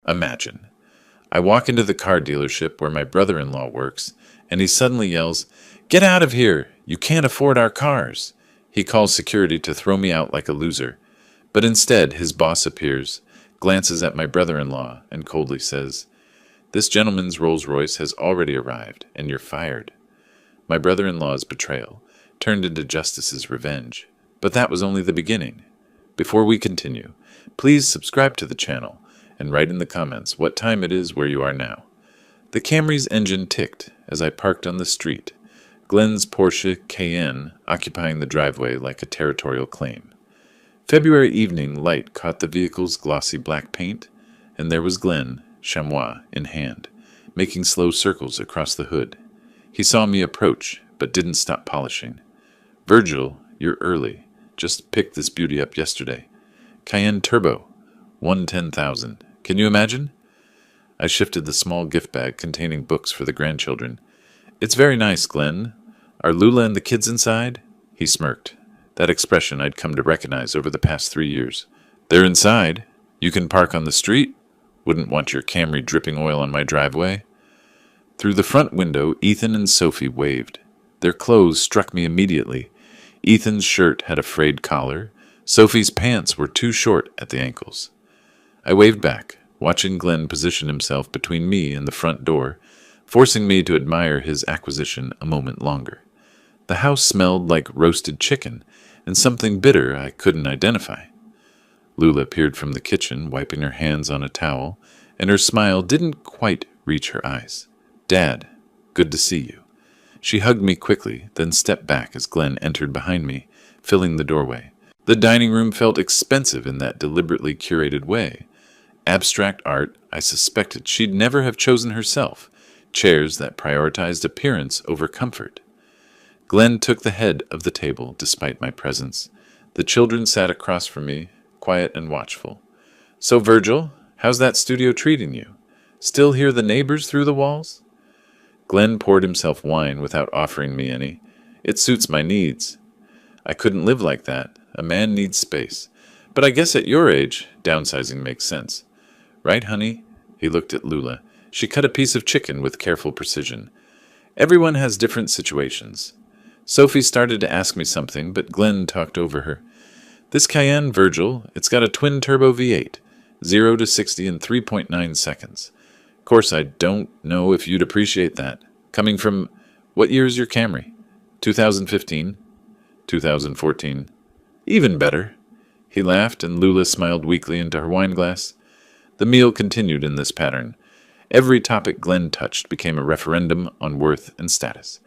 Imagine. I walk into the car dealership where my brother-in-law works, and he suddenly yells, "Get out of here! You can't afford our cars!" He calls security to throw me out like a loser. But instead, his boss appears, glances at my brother-in-law, and coldly says, "This gentleman's Rolls-Royce has already arrived, and you're fired." My brother-in-law's betrayal turned into justice's revenge. But that was only the beginning. Before we continue, please subscribe to the channel and write in the comments what time it is where you are now. The Camry's engine ticked as I parked on the street, Glenn's Porsche Cayenne occupying the driveway like a territorial claim. February evening light caught the vehicle's glossy black paint, and there was Glenn, chamois in hand, making slow circles across the hood. He saw me approach, but didn't stop polishing. "Virgil, you're early. Just picked this beauty up yesterday. Cayenne Turbo, 110,000. Can you imagine?" I shifted the small gift bag containing books for the grandchildren. "It's very nice, Glenn. Are Lula and the kids inside?" He smirked. That expression I'd come to recognize over the past 3 years. "They're inside. You can park on the street? Wouldn't want your Camry dripping oil on my driveway." Through the front window, Ethan and Sophie waved. Their clothes struck me immediately. Ethan's shirt had a frayed collar. Sophie's pants were too short at the ankles. I waved back, watching Glenn position himself between me and the front door, forcing me to admire his acquisition a moment longer. The house smelled like roasted chicken and something bitter I couldn't identify. Lula peered from the kitchen, wiping her hands on a towel, and her smile didn't quite reach her eyes. "Dad, good to see you." She hugged me quickly, then stepped back as Glenn entered behind me, filling the doorway. The dining room felt expensive in that deliberately curated way. Abstract art I suspected she'd never have chosen herself, chairs that prioritized appearance over comfort. Glenn took the head of the table despite my presence. The children sat across from me, quiet and watchful. "So, Virgil, how's that studio treating you? Still hear the neighbors through the walls?" Glenn poured himself wine without offering me any. "It suits my needs. I couldn't live like that. A man needs space. But I guess at your age, downsizing makes sense. Right, honey?" He looked at Lula. She cut a piece of chicken with careful precision. Everyone has different situations. Sophie started to ask me something, but Glenn talked over her. "This Cayenne, Virgil, it's got a twin-turbo V8, 0 to 60 in 3.9 seconds. Of course, I don't know if you'd appreciate that. Coming from, what year is your Camry? 2015? 2014? Even better." He laughed, and Lula smiled weakly into her wine glass. The meal continued in this pattern. Every topic Glenn touched became a referendum on worth and status.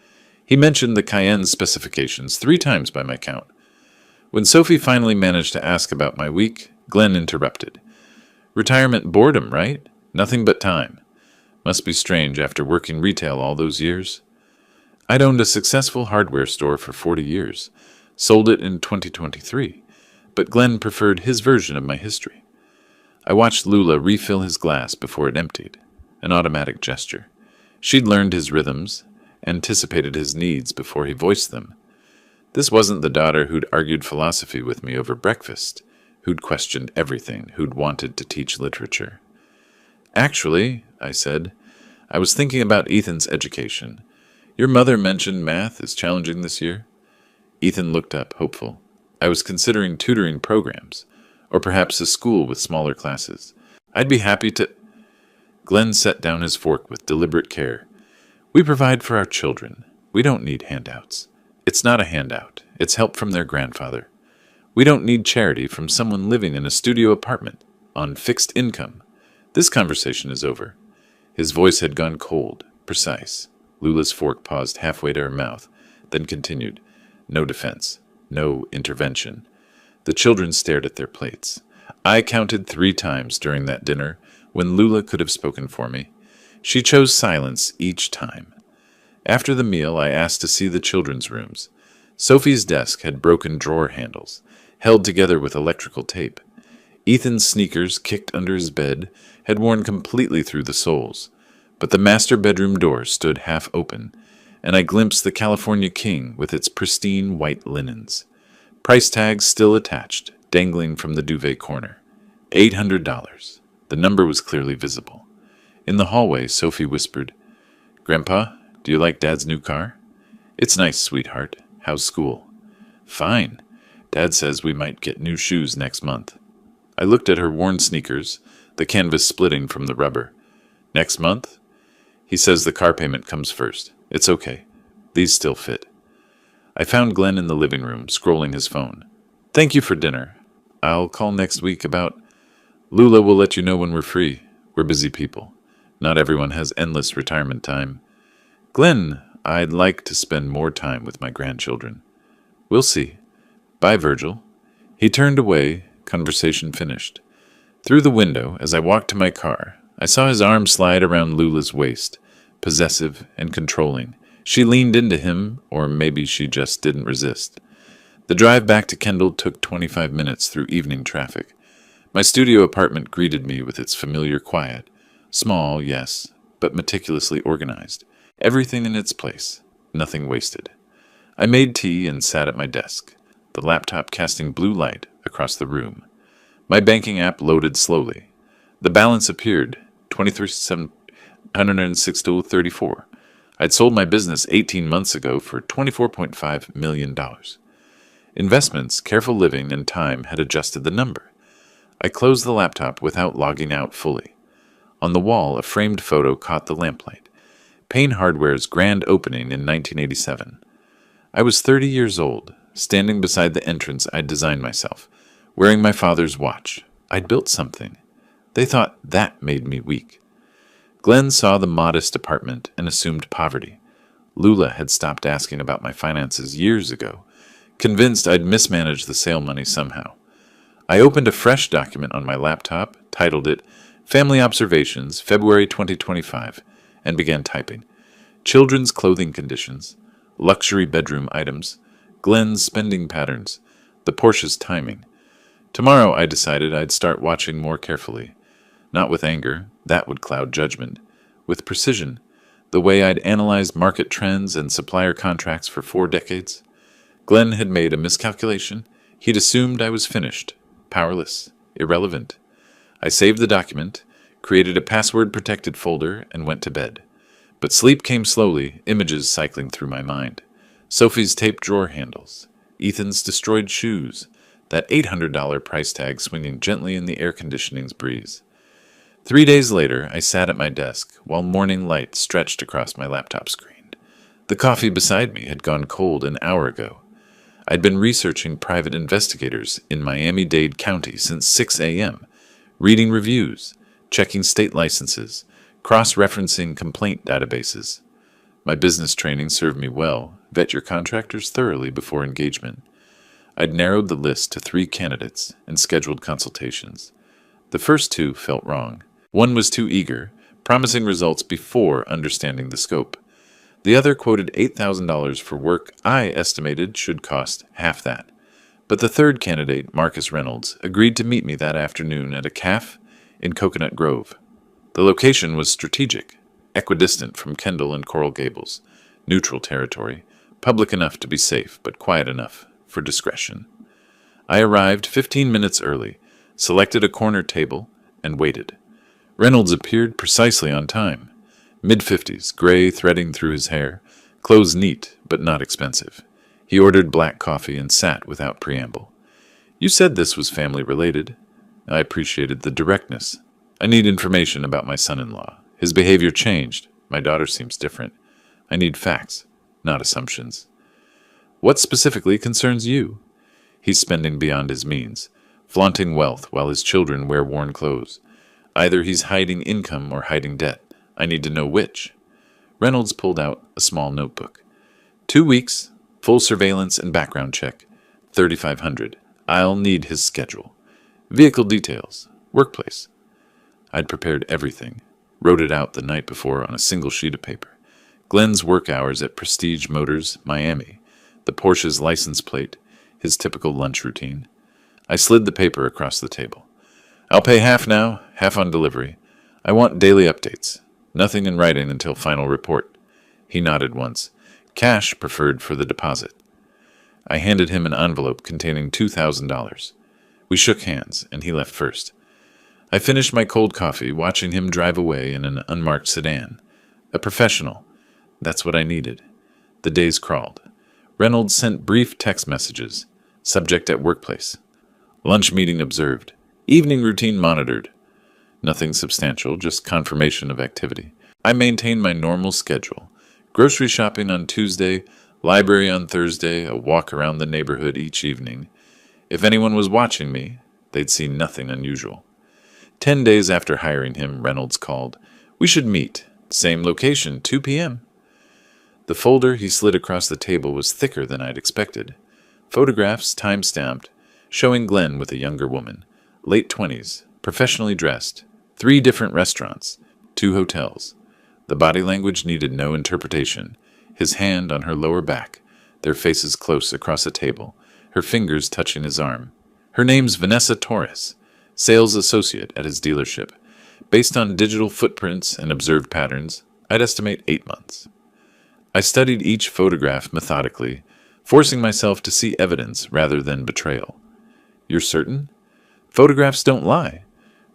He mentioned the Cayenne specifications 3 times by my count. When Sophie finally managed to ask about my week, Glenn interrupted. "Retirement boredom, right? Nothing but time. Must be strange after working retail all those years." I'd owned a successful hardware store for 40 years, sold it in 2023, but Glenn preferred his version of my history. I watched Lula refill his glass before it emptied, an automatic gesture. She'd learned his rhythms, anticipated his needs before he voiced them. This wasn't the daughter who'd argued philosophy with me over breakfast, who'd questioned everything, who'd wanted to teach literature. "Actually," I said, "I was thinking about Ethan's education. Your mother mentioned math is challenging this year." Ethan looked up, hopeful. "I was considering tutoring programs, or perhaps a school with smaller classes. I'd be happy to—" Glenn set down his fork with deliberate care. "We provide for our children. We don't need handouts. It's not a handout. It's help from their grandfather. We don't need charity from someone living in a studio apartment on fixed income. This conversation is over." His voice had gone cold, precise. Lula's fork paused halfway to her mouth, then continued. No defense. No intervention. The children stared at their plates. I counted 3 times during that dinner when Lula could have spoken for me. She chose silence each time. After the meal, I asked to see the children's rooms. Sophie's desk had broken drawer handles, held together with electrical tape. Ethan's sneakers, kicked under his bed, had worn completely through the soles, but the master bedroom door stood half open, and I glimpsed the California King with its pristine white linens. Price tags still attached, dangling from the duvet corner. $800. The number was clearly visible. In the hallway, Sophie whispered, "Grandpa, do you like Dad's new car?" "It's nice, sweetheart. How's school?" "Fine. Dad says we might get new shoes next month." I looked at her worn sneakers, the canvas splitting from the rubber. "Next month?" "He says the car payment comes first. It's okay. These still fit." I found Glenn in the living room, scrolling his phone. "Thank you for dinner. I'll call next week about—" "Lula will let you know when we're free. We're busy people. Not everyone has endless retirement time." "Glenn, I'd like to spend more time with my grandchildren." "We'll see. Bye, Virgil." He turned away, conversation finished. Through the window, as I walked to my car, I saw his arm slide around Lula's waist, possessive and controlling. She leaned into him, or maybe she just didn't resist. The drive back to Kendall took 25 minutes through evening traffic. My studio apartment greeted me with its familiar quiet. Small, yes, but meticulously organized. Everything in its place, nothing wasted. I made tea and sat at my desk, the laptop casting blue light across the room. My banking app loaded slowly. The balance appeared, $23,706.34. I'd sold my business 18 months ago for $24.5 million. Investments, careful living, and time had adjusted the number. I closed the laptop without logging out fully. On the wall, a framed photo caught the lamplight. Payne Hardware's grand opening in 1987. I was 30 years old, standing beside the entrance I'd designed myself, wearing my father's watch. I'd built something. They thought that made me weak. Glenn saw the modest apartment and assumed poverty. Lula had stopped asking about my finances years ago, convinced I'd mismanaged the sale money somehow. I opened a fresh document on my laptop, titled it Family Observations, February 2025, and began typing. Children's clothing conditions, luxury bedroom items, Glenn's spending patterns, the Porsche's timing. Tomorrow, I decided I'd start watching more carefully. Not with anger, that would cloud judgment. With precision, the way I'd analyzed market trends and supplier contracts for 4 decades. Glenn had made a miscalculation. He'd assumed I was finished, powerless, irrelevant. I saved the document, created a password-protected folder, and went to bed. But sleep came slowly, images cycling through my mind. Sophie's taped drawer handles, Ethan's destroyed shoes, that $800 price tag swinging gently in the air conditioning's breeze. 3 days later, I sat at my desk while morning light stretched across my laptop screen. The coffee beside me had gone cold an hour ago. I'd been researching private investigators in Miami-Dade County since 6 a.m., reading reviews, checking state licenses, cross-referencing complaint databases. My business training served me well. Vet your contractors thoroughly before engagement. I'd narrowed the list to 3 candidates and scheduled consultations. The first 2 felt wrong. One was too eager, promising results before understanding the scope. The other quoted $8,000 for work I estimated should cost half that. But the third candidate, Marcus Reynolds, agreed to meet me that afternoon at a cafe in Coconut Grove. The location was strategic, equidistant from Kendall and Coral Gables, neutral territory, public enough to be safe, but quiet enough for discretion. I arrived 15 minutes early, selected a corner table, and waited. Reynolds appeared precisely on time. Mid-50s, gray threading through his hair, clothes neat but not expensive. He ordered black coffee and sat without preamble. "You said this was family-related." I appreciated the directness. "I need information about my son-in-law. His behavior changed. My daughter seems different. I need facts, not assumptions." "What specifically concerns you?" "He's spending beyond his means, flaunting wealth while his children wear worn clothes. Either he's hiding income or hiding debt. I need to know which." Reynolds pulled out a small notebook. 2 weeks, full surveillance and background check, $3,500. I'll need his schedule. Vehicle details, workplace. I'd prepared everything, wrote it out the night before on a single sheet of paper. Glenn's work hours at Prestige Motors, Miami, the Porsche's license plate, his typical lunch routine. I slid the paper across the table. "I'll pay half now, half on delivery. I want daily updates. Nothing in writing until final report." He nodded once. "Cash preferred for the deposit." I handed him an envelope containing $2,000. We shook hands, and he left first. I finished my cold coffee, watching him drive away in an unmarked sedan. A professional. That's what I needed. The days crawled. Reynolds sent brief text messages. Subject at workplace. Lunch meeting observed. Evening routine monitored. Nothing substantial, just confirmation of activity. I maintained my normal schedule. Grocery shopping on Tuesday, library on Thursday, a walk around the neighborhood each evening. If anyone was watching me, they'd see nothing unusual. 10 days after hiring him, Reynolds called. We should meet. Same location, 2 p.m. The folder he slid across the table was thicker than I'd expected. Photographs, time-stamped, showing Glenn with a younger woman. Late 20s, professionally dressed. 3 different restaurants. 2 hotels. The body language needed no interpretation. His hand on her lower back, their faces close across a table, her fingers touching his arm. Her name's Vanessa Torres, sales associate at his dealership. Based on digital footprints and observed patterns, I'd estimate 8 months. I studied each photograph methodically, forcing myself to see evidence rather than betrayal. You're certain? Photographs don't lie.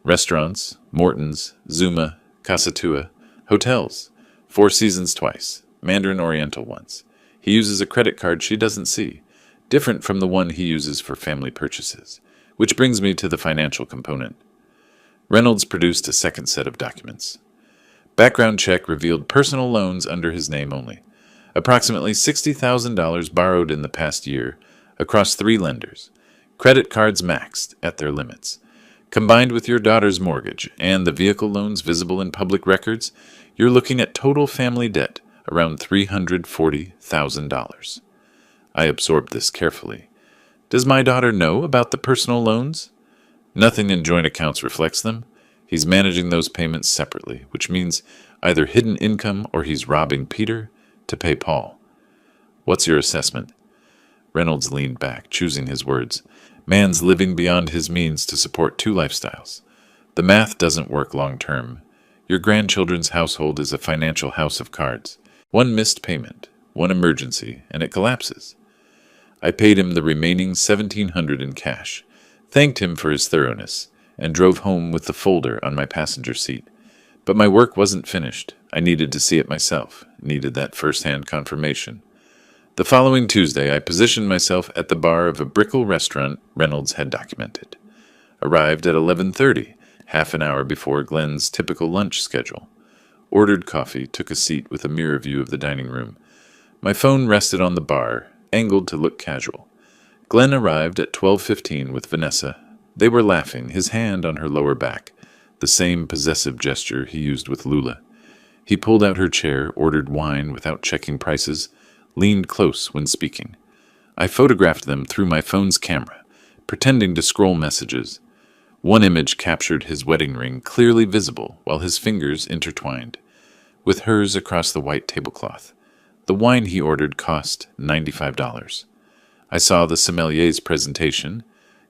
Restaurants, Morton's, Zuma, Casa Tua, hotels, 4 Seasons twice, Mandarin Oriental once. He uses a credit card she doesn't see, different from the one he uses for family purchases, which brings me to the financial component. Reynolds produced a second set of documents. Background check revealed personal loans under his name only. Approximately $60,000 borrowed in the past year across 3 lenders. Credit cards maxed at their limits. Combined with your daughter's mortgage and the vehicle loans visible in public records, you're looking at total family debt around $340,000. I absorbed this carefully. Does my daughter know about the personal loans? Nothing in joint accounts reflects them. He's managing those payments separately, which means either hidden income or he's robbing Peter to pay Paul. What's your assessment? Reynolds leaned back, choosing his words. Man's living beyond his means to support 2 lifestyles. The math doesn't work long term. Your grandchildren's household is a financial house of cards. 1 missed payment, 1 emergency, and it collapses. I paid him the remaining $1,700 in cash, thanked him for his thoroughness, and drove home with the folder on my passenger seat. But my work wasn't finished. I needed to see it myself, needed that first-hand confirmation. The following Tuesday, I positioned myself at the bar of a Brickell restaurant Reynolds had documented. Arrived at 11:30, half an hour before Glenn's typical lunch schedule. Ordered coffee, took a seat with a mirror view of the dining room. My phone rested on the bar, angled to look casual. Glenn arrived at 12:15 with Vanessa. They were laughing, his hand on her lower back, the same possessive gesture he used with Lula. He pulled out her chair, ordered wine without checking prices, leaned close when speaking. I photographed them through my phone's camera, pretending to scroll messages. One image captured his wedding ring clearly visible while his fingers intertwined, with hers across the white tablecloth. The wine he ordered cost $95. I saw the sommelier's presentation.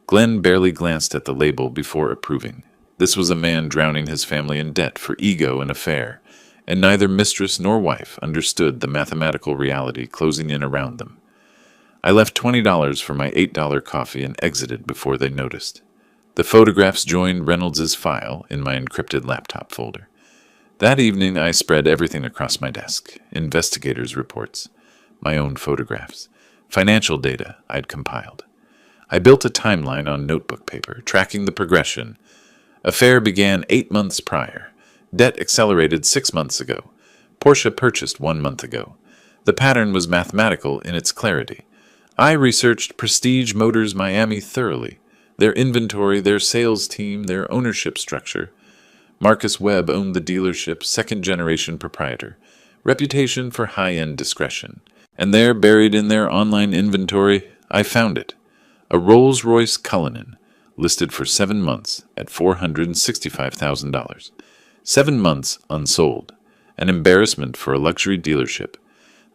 Glenn barely glanced at the label before approving. This was a man drowning his family in debt for ego and affair, and neither mistress nor wife understood the mathematical reality closing in around them. I left $20 for my $8 coffee and exited before they noticed. The photographs joined Reynolds's file in my encrypted laptop folder. That evening, I spread everything across my desk. Investigators' reports, my own photographs, financial data I'd compiled. I built a timeline on notebook paper, tracking the progression. Affair began 8 months prior. Debt accelerated 6 months ago. Porsche purchased 1 month ago. The pattern was mathematical in its clarity. I researched Prestige Motors Miami thoroughly. Their inventory, their sales team, their ownership structure. Marcus Webb owned the dealership, second-generation proprietor. Reputation for high-end discretion. And there, buried in their online inventory, I found it. A Rolls-Royce Cullinan, listed for 7 months at $465,000. 7 months unsold. An embarrassment for a luxury dealership.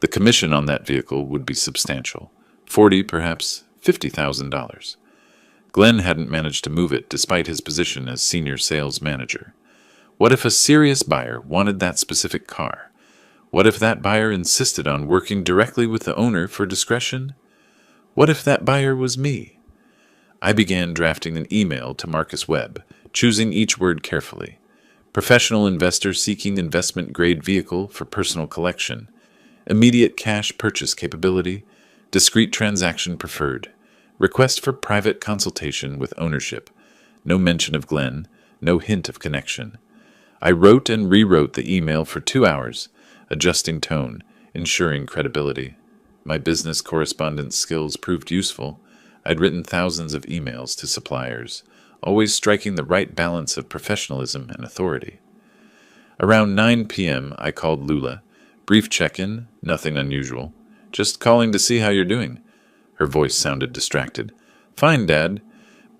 The commission on that vehicle would be substantial. $40,000, perhaps $50,000. Glenn hadn't managed to move it despite his position as senior sales manager. What if a serious buyer wanted that specific car? What if that buyer insisted on working directly with the owner for discretion? What if that buyer was me? I began drafting an email to Marcus Webb, choosing each word carefully. Professional investor seeking investment-grade vehicle for personal collection. Immediate cash purchase capability. Discrete transaction preferred. Request for private consultation with ownership. No mention of Glenn. No hint of connection. I wrote and rewrote the email for 2 hours, adjusting tone, ensuring credibility. My business correspondence skills proved useful. I'd written thousands of emails to suppliers, always striking the right balance of professionalism and authority. Around 9 p.m., I called Lula. Brief check-in, nothing unusual. Just calling to see how you're doing. Her voice sounded distracted. Fine, Dad.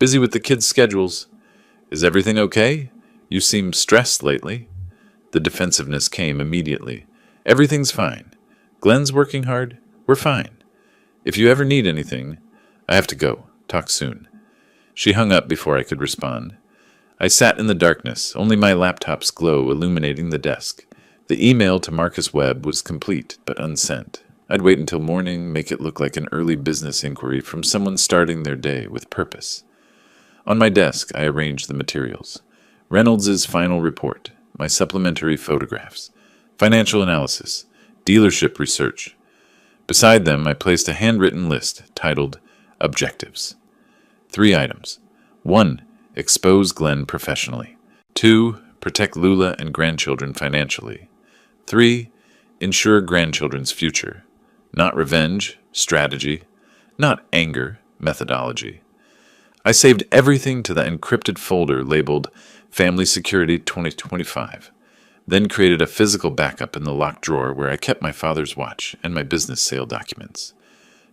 Busy with the kids' schedules. Is everything okay? You seem stressed lately. The defensiveness came immediately. Everything's fine. Glenn's working hard. We're fine. If you ever need anything, I have to go. Talk soon. She hung up before I could respond. I sat in the darkness, only my laptop's glow illuminating the desk. The email to Marcus Webb was complete, but unsent. I'd wait until morning, make it look like an early business inquiry from someone starting their day with purpose. On my desk, I arranged the materials. Reynolds's final report, my supplementary photographs, financial analysis, dealership research. Beside them, I placed a handwritten list titled Objectives. 3 items. 1. Expose Glenn professionally. 2. Protect Lula and grandchildren financially. 3. Ensure grandchildren's future. Not revenge, strategy. Not anger, methodology. I saved everything to the encrypted folder labeled Family Security 2025, then created a physical backup in the locked drawer where I kept my father's watch and my business sale documents.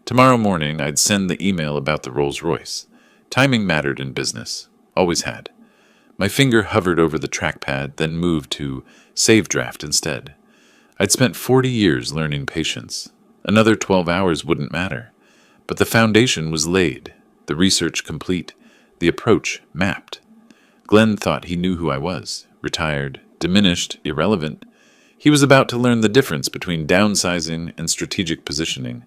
Tomorrow morning, I'd send the email about the Rolls-Royce. Timing mattered in business. Always had. My finger hovered over the trackpad, then moved to Save Draft instead. I'd spent 40 years learning patience. Another 12 hours wouldn't matter. But the foundation was laid, the research complete, the approach mapped. Glenn thought he knew who I was, retired, diminished, irrelevant. He was about to learn the difference between downsizing and strategic positioning.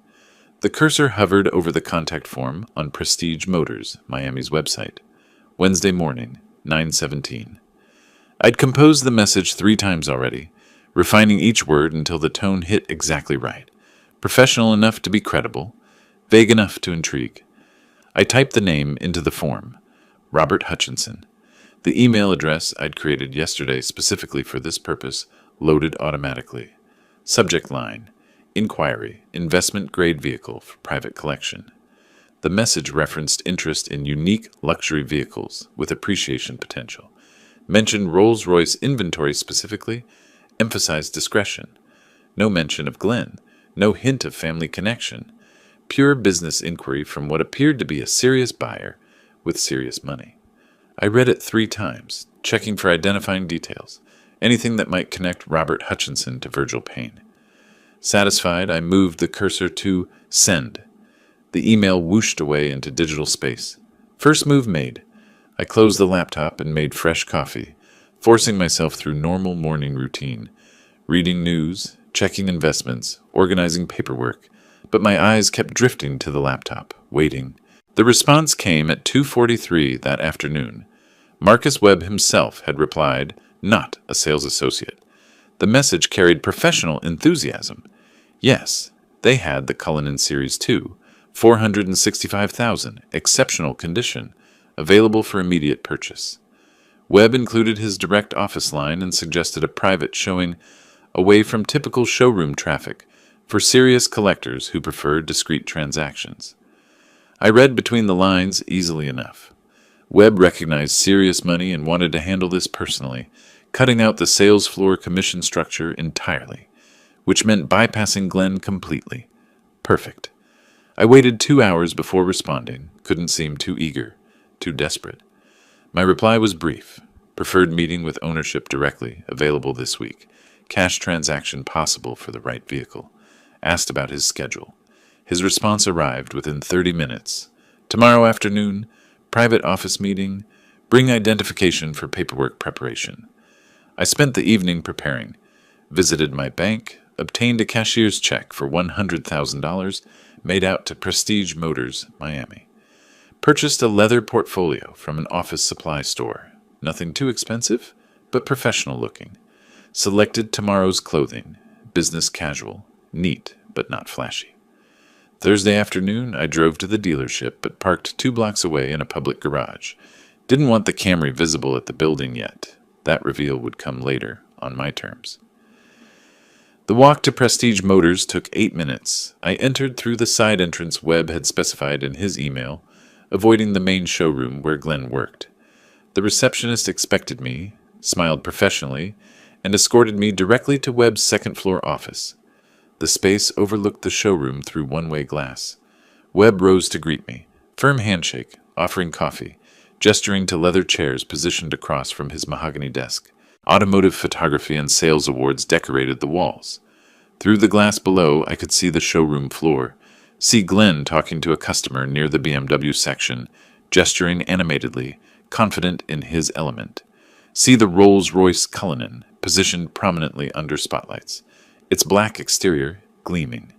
The cursor hovered over the contact form on Prestige Motors, Miami's website. Wednesday morning, 9:17. I'd composed the message 3 times already, refining each word until the tone hit exactly right. Professional enough to be credible, vague enough to intrigue. I typed the name into the form, Robert Hutchinson. The email address I'd created yesterday specifically for this purpose loaded automatically. Subject line, Inquiry, investment-grade vehicle for private collection. The message referenced interest in unique luxury vehicles with appreciation potential, mentioned Rolls-Royce inventory specifically, emphasized discretion. No mention of Glenn, no hint of family connection. Pure business inquiry from what appeared to be a serious buyer with serious money. I read it 3 times, checking for identifying details, anything that might connect Robert Hutchinson to Virgil Payne. Satisfied, I moved the cursor to Send. The email whooshed away into digital space. First move made. I closed the laptop and made fresh coffee, forcing myself through normal morning routine, reading news, checking investments, organizing paperwork, but my eyes kept drifting to the laptop, waiting. The response came at 2:43 that afternoon. Marcus Webb himself had replied, not a sales associate. The message carried professional enthusiasm. Yes, they had the Cullinan Series 2, $465,000, exceptional condition, available for immediate purchase. Webb included his direct office line and suggested a private showing away from typical showroom traffic for serious collectors who prefer discrete transactions. I read between the lines easily enough. Webb recognized serious money and wanted to handle this personally, cutting out the sales floor commission structure entirely, which meant bypassing Glenn completely. Perfect. I waited 2 hours before responding, couldn't seem too eager, too desperate. My reply was brief. Preferred meeting with ownership directly, available this week. Cash transaction possible for the right vehicle. Asked about his schedule. His response arrived within 30 minutes. Tomorrow afternoon, private office meeting, bring identification for paperwork preparation. I spent the evening preparing, visited my bank, obtained a cashier's check for $100,000 made out to Prestige Motors, Miami. Purchased a leather portfolio from an office supply store. Nothing too expensive, but professional looking. Selected tomorrow's clothing. Business casual. Neat, but not flashy. Thursday afternoon, I drove to the dealership, but parked 2 blocks away in a public garage. Didn't want the Camry visible at the building yet. That reveal would come later, on my terms. The walk to Prestige Motors took 8 minutes. I entered through the side entrance Webb had specified in his email, avoiding the main showroom where Glenn worked. The receptionist expected me, smiled professionally, and escorted me directly to Webb's second-floor office. The space overlooked the showroom through one-way glass. Webb rose to greet me, firm handshake, offering coffee, gesturing to leather chairs positioned across from his mahogany desk. Automotive photography and sales awards decorated the walls. Through the glass below, I could see the showroom floor, see Glenn talking to a customer near the BMW section, gesturing animatedly, confident in his element. See the Rolls-Royce Cullinan, positioned prominently under spotlights, its black exterior gleaming.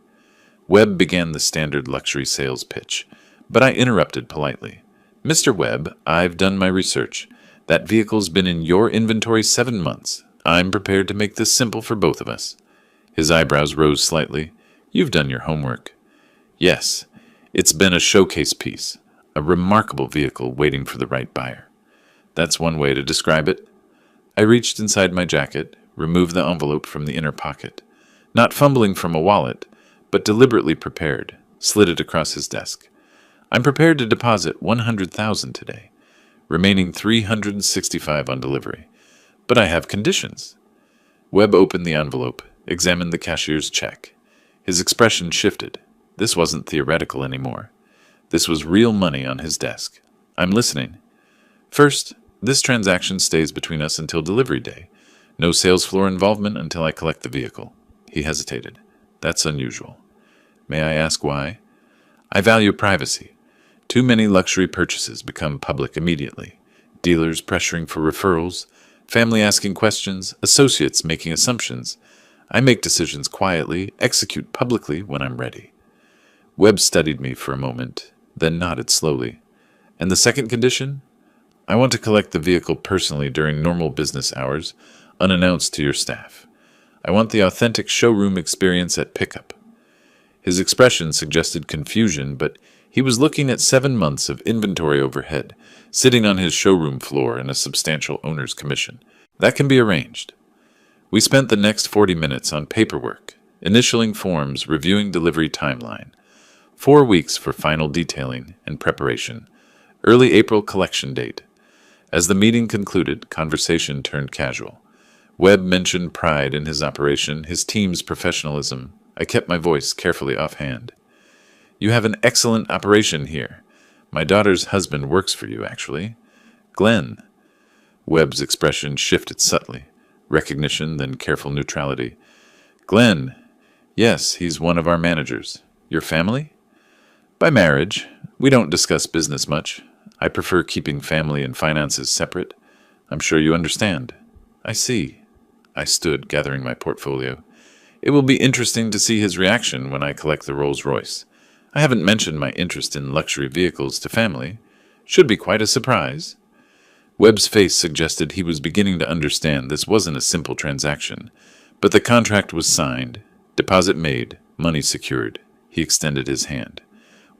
Webb began the standard luxury sales pitch, but I interrupted politely. "Mr. Webb, I've done my research. That vehicle's been in your inventory 7 months. I'm prepared to make this simple for both of us." His eyebrows rose slightly. "You've done your homework." "Yes, it's been a showcase piece, a remarkable vehicle waiting for the right buyer." "That's one way to describe it." I reached inside my jacket, removed the envelope from the inner pocket. Not fumbling from a wallet, but deliberately prepared, slid it across his desk. "I'm prepared to deposit $100,000 today, remaining $365 on delivery. But I have conditions." Webb opened the envelope, examined the cashier's check. His expression shifted. This wasn't theoretical anymore. This was real money on his desk. "I'm listening." "First, this transaction stays between us until delivery day. No sales floor involvement until I collect the vehicle." He hesitated. "That's unusual." "May I ask why?" "I value privacy. Too many luxury purchases become public immediately. Dealers pressuring for referrals, family asking questions, associates making assumptions. I make decisions quietly, execute publicly when I'm ready." Webb studied me for a moment, then nodded slowly. "And the second condition? I want to collect the vehicle personally during normal business hours, unannounced to your staff. I want the authentic showroom experience at pickup." His expression suggested confusion, but he was looking at 7 months of inventory overhead, sitting on his showroom floor in a substantial owner's commission. "That can be arranged." We spent the next 40 minutes on paperwork, initialing forms, reviewing delivery timeline. 4 weeks for final detailing and preparation. Early April collection date. As the meeting concluded, conversation turned casual. Webb mentioned pride in his operation, his team's professionalism. I kept my voice carefully offhand. "You have an excellent operation here. My daughter's husband works for you, actually." "Glenn." Webb's expression shifted subtly. Recognition, then careful neutrality. "Glenn. Yes, he's one of our managers. Your family?" "By marriage. We don't discuss business much. I prefer keeping family and finances separate. I'm sure you understand." "I see." I stood, gathering my portfolio. "It will be interesting to see his reaction when I collect the Rolls-Royce. I haven't mentioned my interest in luxury vehicles to family. Should be quite a surprise." Webb's face suggested he was beginning to understand this wasn't a simple transaction, but the contract was signed, deposit made, money secured. He extended his hand.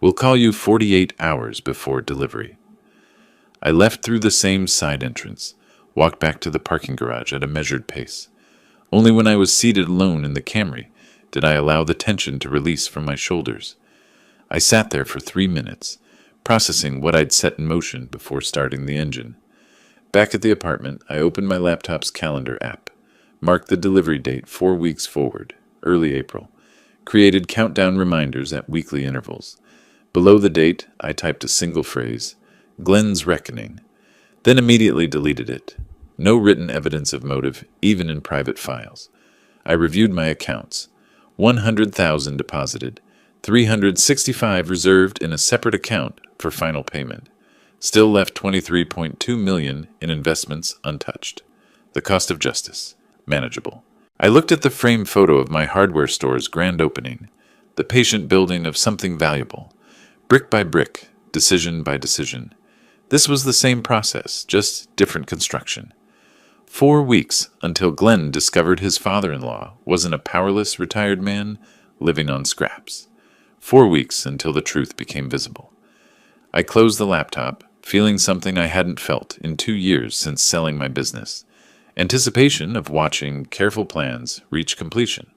"We'll call you 48 hours before delivery." I left through the same side entrance, walked back to the parking garage at a measured pace. Only when I was seated alone in the Camry did I allow the tension to release from my shoulders. I sat there for 3 minutes, processing what I'd set in motion before starting the engine. Back at the apartment, I opened my laptop's calendar app, marked the delivery date 4 weeks forward, early April, created countdown reminders at weekly intervals. Below the date, I typed a single phrase, "Glenn's Reckoning," then immediately deleted it. No written evidence of motive, even in private files. I reviewed my accounts. 100,000 deposited, 365 reserved in a separate account for final payment. Still left 23.2 million in investments untouched. The cost of justice, manageable. I looked at the framed photo of my hardware store's grand opening, the patient building of something valuable, brick by brick, decision by decision. This was the same process, just different construction. 4 weeks until Glenn discovered his father-in-law wasn't a powerless retired man living on scraps. 4 weeks until the truth became visible. I closed the laptop, feeling something I hadn't felt in 2 years since selling my business. Anticipation of watching careful plans reach completion.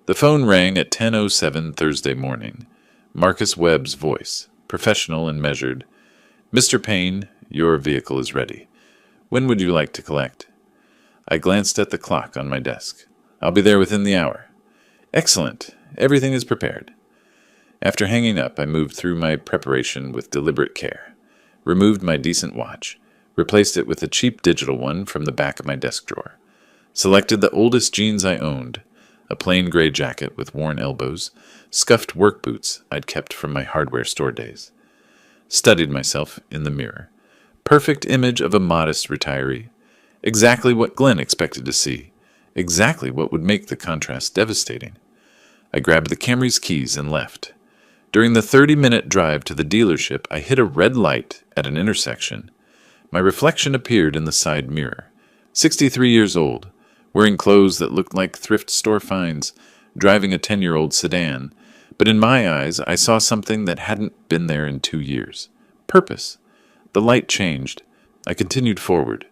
The phone rang at 10:07 Thursday morning. Marcus Webb's voice, professional and measured. "Mr. Payne, your vehicle is ready. When would you like to collect?" I glanced at the clock on my desk. "I'll be there within the hour." "Excellent. Everything is prepared." After hanging up, I moved through my preparation with deliberate care. Removed my decent watch. Replaced it with a cheap digital one from the back of my desk drawer. Selected the oldest jeans I owned, a plain gray jacket with worn elbows, scuffed work boots I'd kept from my hardware store days. Studied myself in the mirror. Perfect image of a modest retiree. Exactly what Glenn expected to see. Exactly what would make the contrast devastating. I grabbed the Camry's keys and left. During the 30-minute drive to the dealership, I hit a red light at an intersection. My reflection appeared in the side mirror. 63 years old, wearing clothes that looked like thrift store finds, driving a 10-year-old sedan. But in my eyes, I saw something that hadn't been there in 2 years. Purpose. The light changed. I continued forward.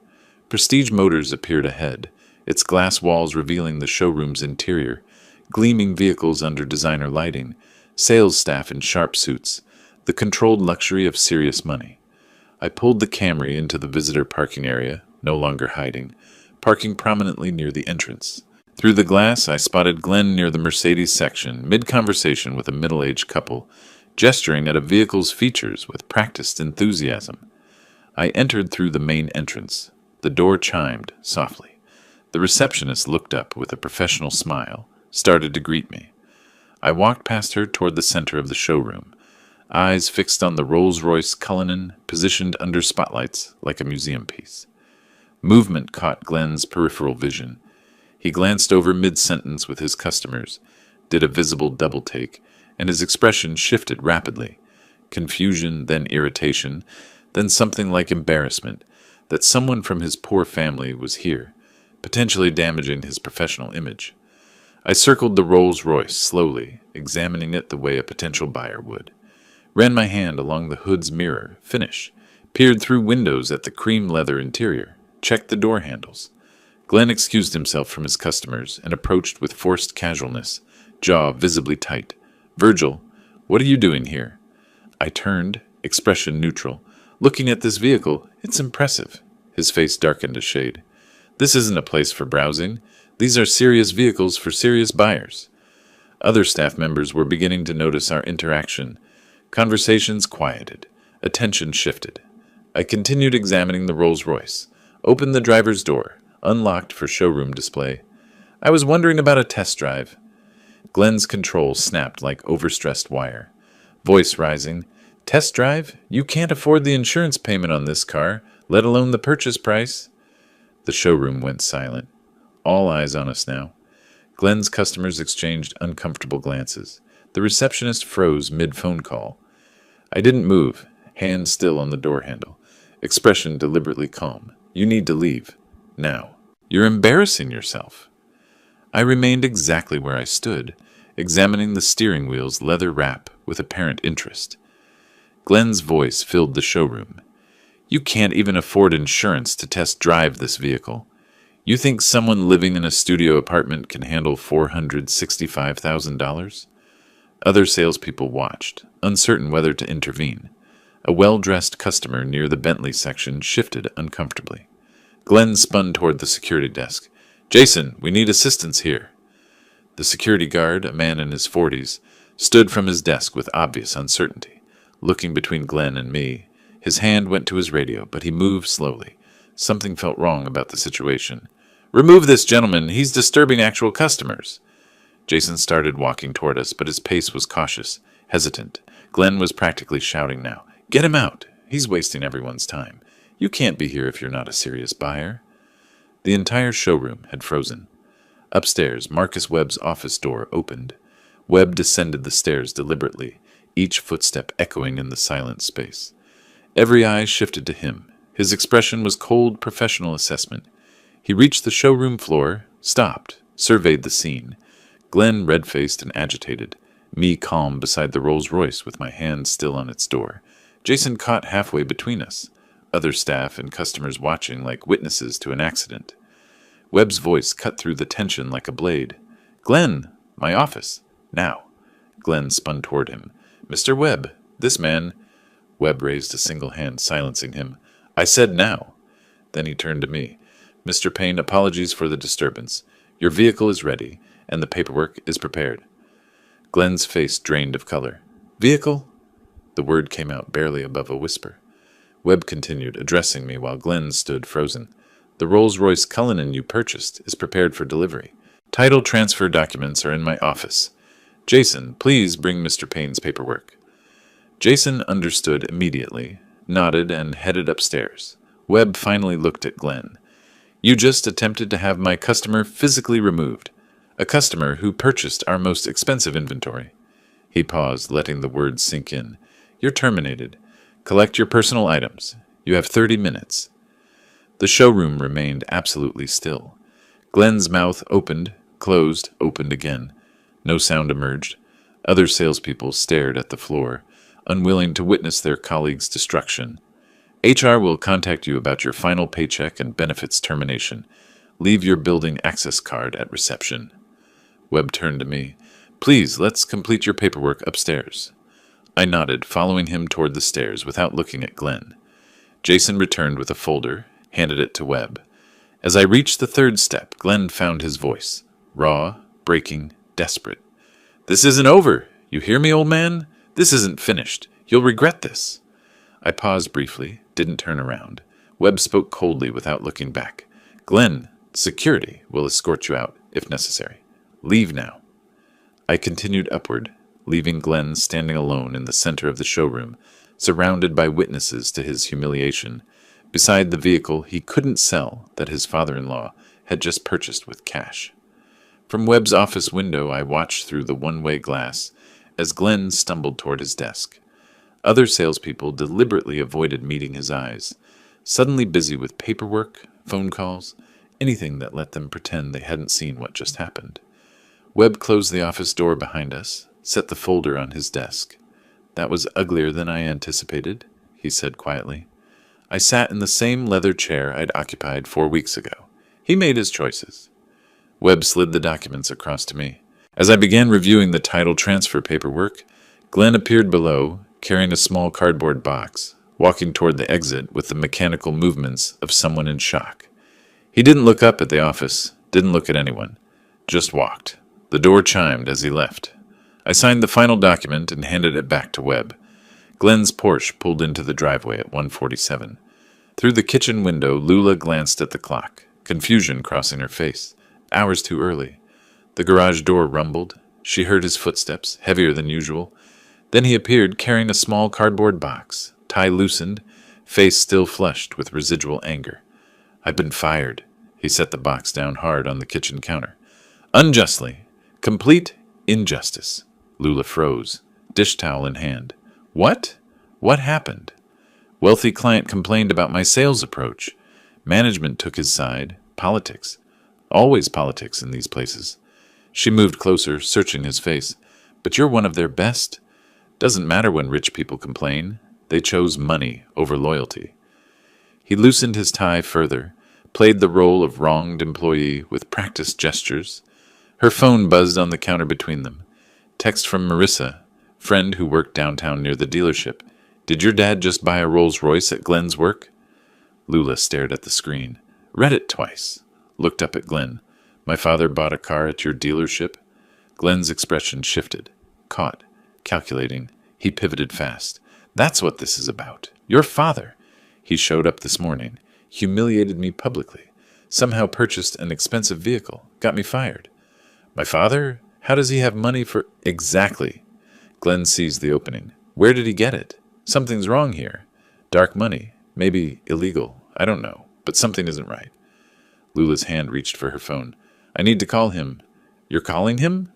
Prestige Motors appeared ahead, its glass walls revealing the showroom's interior, gleaming vehicles under designer lighting, sales staff in sharp suits, the controlled luxury of serious money. I pulled the Camry into the visitor parking area, no longer hiding, parking prominently near the entrance. Through the glass, I spotted Glenn near the Mercedes section, mid-conversation with a middle-aged couple, gesturing at a vehicle's features with practiced enthusiasm. I entered through the main entrance. The door chimed softly. The receptionist looked up with a professional smile, started to greet me. I walked past her toward the center of the showroom, eyes fixed on the Rolls-Royce Cullinan positioned under spotlights like a museum piece. Movement caught Glenn's peripheral vision. He glanced over mid-sentence with his customers, did a visible double-take, and his expression shifted rapidly. Confusion, then irritation, then something like embarrassment that someone from his poor family was here, potentially damaging his professional image. I circled the Rolls-Royce slowly, examining it the way a potential buyer would. Ran my hand along the hood's mirror, finish, peered through windows at the cream leather interior, checked the door handles. Glenn excused himself from his customers and approached with forced casualness, jaw visibly tight. "Virgil, what are you doing here?" I turned, expression neutral. "Looking at this vehicle, it's impressive." His face darkened a shade. "This isn't a place for browsing. These are serious vehicles for serious buyers." Other staff members were beginning to notice our interaction. Conversations quieted. Attention shifted. I continued examining the Rolls-Royce. Opened the driver's door. Unlocked for showroom display. "I was wondering about a test drive." Glenn's controls snapped like overstressed wire. Voice rising. "Test drive? You can't afford the insurance payment on this car, let alone the purchase price." The showroom went silent. All eyes on us now. Glenn's customers exchanged uncomfortable glances. The receptionist froze mid-phone call. I didn't move, hand still on the door handle. Expression deliberately calm. "You need to leave. Now. You're embarrassing yourself." I remained exactly where I stood, examining the steering wheel's leather wrap with apparent interest. Glenn's voice filled the showroom. "You can't even afford insurance to test drive this vehicle. You think someone living in a studio apartment can handle $465,000? Other salespeople watched, uncertain whether to intervene. A well-dressed customer near the Bentley section shifted uncomfortably. Glenn spun toward the security desk. "Jason, we need assistance here." The security guard, a man in his 40s, stood from his desk with obvious uncertainty, looking between Glenn and me. His hand went to his radio, but he moved slowly. Something felt wrong about the situation. "Remove this gentleman. He's disturbing actual customers." Jason started walking toward us, but his pace was cautious, hesitant. Glenn was practically shouting now. "Get him out. He's wasting everyone's time. You can't be here if you're not a serious buyer." The entire showroom had frozen. Upstairs, Marcus Webb's office door opened. Webb descended the stairs deliberately, each footstep echoing in the silent space. Every eye shifted to him. His expression was cold professional assessment. He reached the showroom floor, stopped, surveyed the scene. Glenn red-faced and agitated, me calm beside the Rolls-Royce with my hand still on its door. Jason caught halfway between us, other staff and customers watching like witnesses to an accident. Webb's voice cut through the tension like a blade. "Glenn, my office. Now." Glenn spun toward him. "Mr. Webb, this man—" Webb raised a single hand, silencing him. "I said now." Then he turned to me. "Mr. Payne, apologies for the disturbance. Your vehicle is ready, and the paperwork is prepared." Glenn's face drained of color. "Vehicle?" The word came out barely above a whisper. Webb continued, addressing me while Glenn stood frozen. "The Rolls-Royce Cullinan you purchased is prepared for delivery. Title transfer documents are in my office. Jason, please bring Mr. Payne's paperwork." Jason understood immediately, nodded, and headed upstairs. Webb finally looked at Glenn. "You just attempted to have my customer physically removed. A customer who purchased our most expensive inventory." He paused, letting the words sink in. "You're terminated. Collect your personal items. You have 30 minutes. The showroom remained absolutely still. Glenn's mouth opened, closed, opened again. No sound emerged. Other salespeople stared at the floor, unwilling to witness their colleagues' destruction. "HR will contact you about your final paycheck and benefits termination. Leave your building access card at reception." Webb turned to me. "Please, let's complete your paperwork upstairs." I nodded, following him toward the stairs without looking at Glenn. Jason returned with a folder, handed it to Webb. As I reached the third step, Glenn found his voice. Raw, breaking, desperate. "This isn't over. You hear me, old man? This isn't finished. You'll regret this." I paused briefly, didn't turn around. Webb spoke coldly without looking back. "Glenn, security will escort you out, if necessary. Leave now." I continued upward, leaving Glenn standing alone in the center of the showroom, surrounded by witnesses to his humiliation, beside the vehicle he couldn't sell that his father-in-law had just purchased with cash. From Webb's office window, I watched through the one-way glass as Glenn stumbled toward his desk. Other salespeople deliberately avoided meeting his eyes, suddenly busy with paperwork, phone calls, anything that let them pretend they hadn't seen what just happened. Webb closed the office door behind us, set the folder on his desk. "That was uglier than I anticipated," he said quietly. I sat in the same leather chair I'd occupied 4 weeks ago. He made his choices. Webb slid the documents across to me. As I began reviewing the title transfer paperwork, Glenn appeared below, carrying a small cardboard box, walking toward the exit with the mechanical movements of someone in shock. He didn't look up at the office, didn't look at anyone, just walked. The door chimed as he left. I signed the final document and handed it back to Webb. Glenn's Porsche pulled into the driveway at 1:47. Through the kitchen window, Lula glanced at the clock, confusion crossing her face. Hours too early. The garage door rumbled. She heard his footsteps, heavier than usual. Then he appeared carrying a small cardboard box, tie loosened, face still flushed with residual anger. "I've been fired." He set the box down hard on the kitchen counter. "Unjustly. Complete injustice." Lula froze, dish towel in hand. "What? What happened?" "Wealthy client complained about my sales approach. Management took his side. Politics. Always politics in these places." She moved closer, searching his face. "But you're one of their best. Doesn't matter when rich people complain. They chose money over loyalty." He loosened his tie further, played the role of wronged employee with practiced gestures. Her phone buzzed on the counter between them. Text from Marissa, friend who worked downtown near the dealership. "Did your dad just buy a Rolls-Royce at Glenn's work?" Lula stared at the screen, read it twice, looked up at Glenn. "My father bought a car at your dealership?" Glenn's expression shifted, caught, calculating. He pivoted fast. "That's what this is about. Your father. He showed up this morning, humiliated me publicly, somehow purchased an expensive vehicle, got me fired. My father? How does he have money for—" "Exactly." Glenn seized the opening. "Where did he get it? Something's wrong here. Dark money. Maybe illegal. I don't know. But something isn't right." Lula's hand reached for her phone. "I need to call him." "You're calling him?"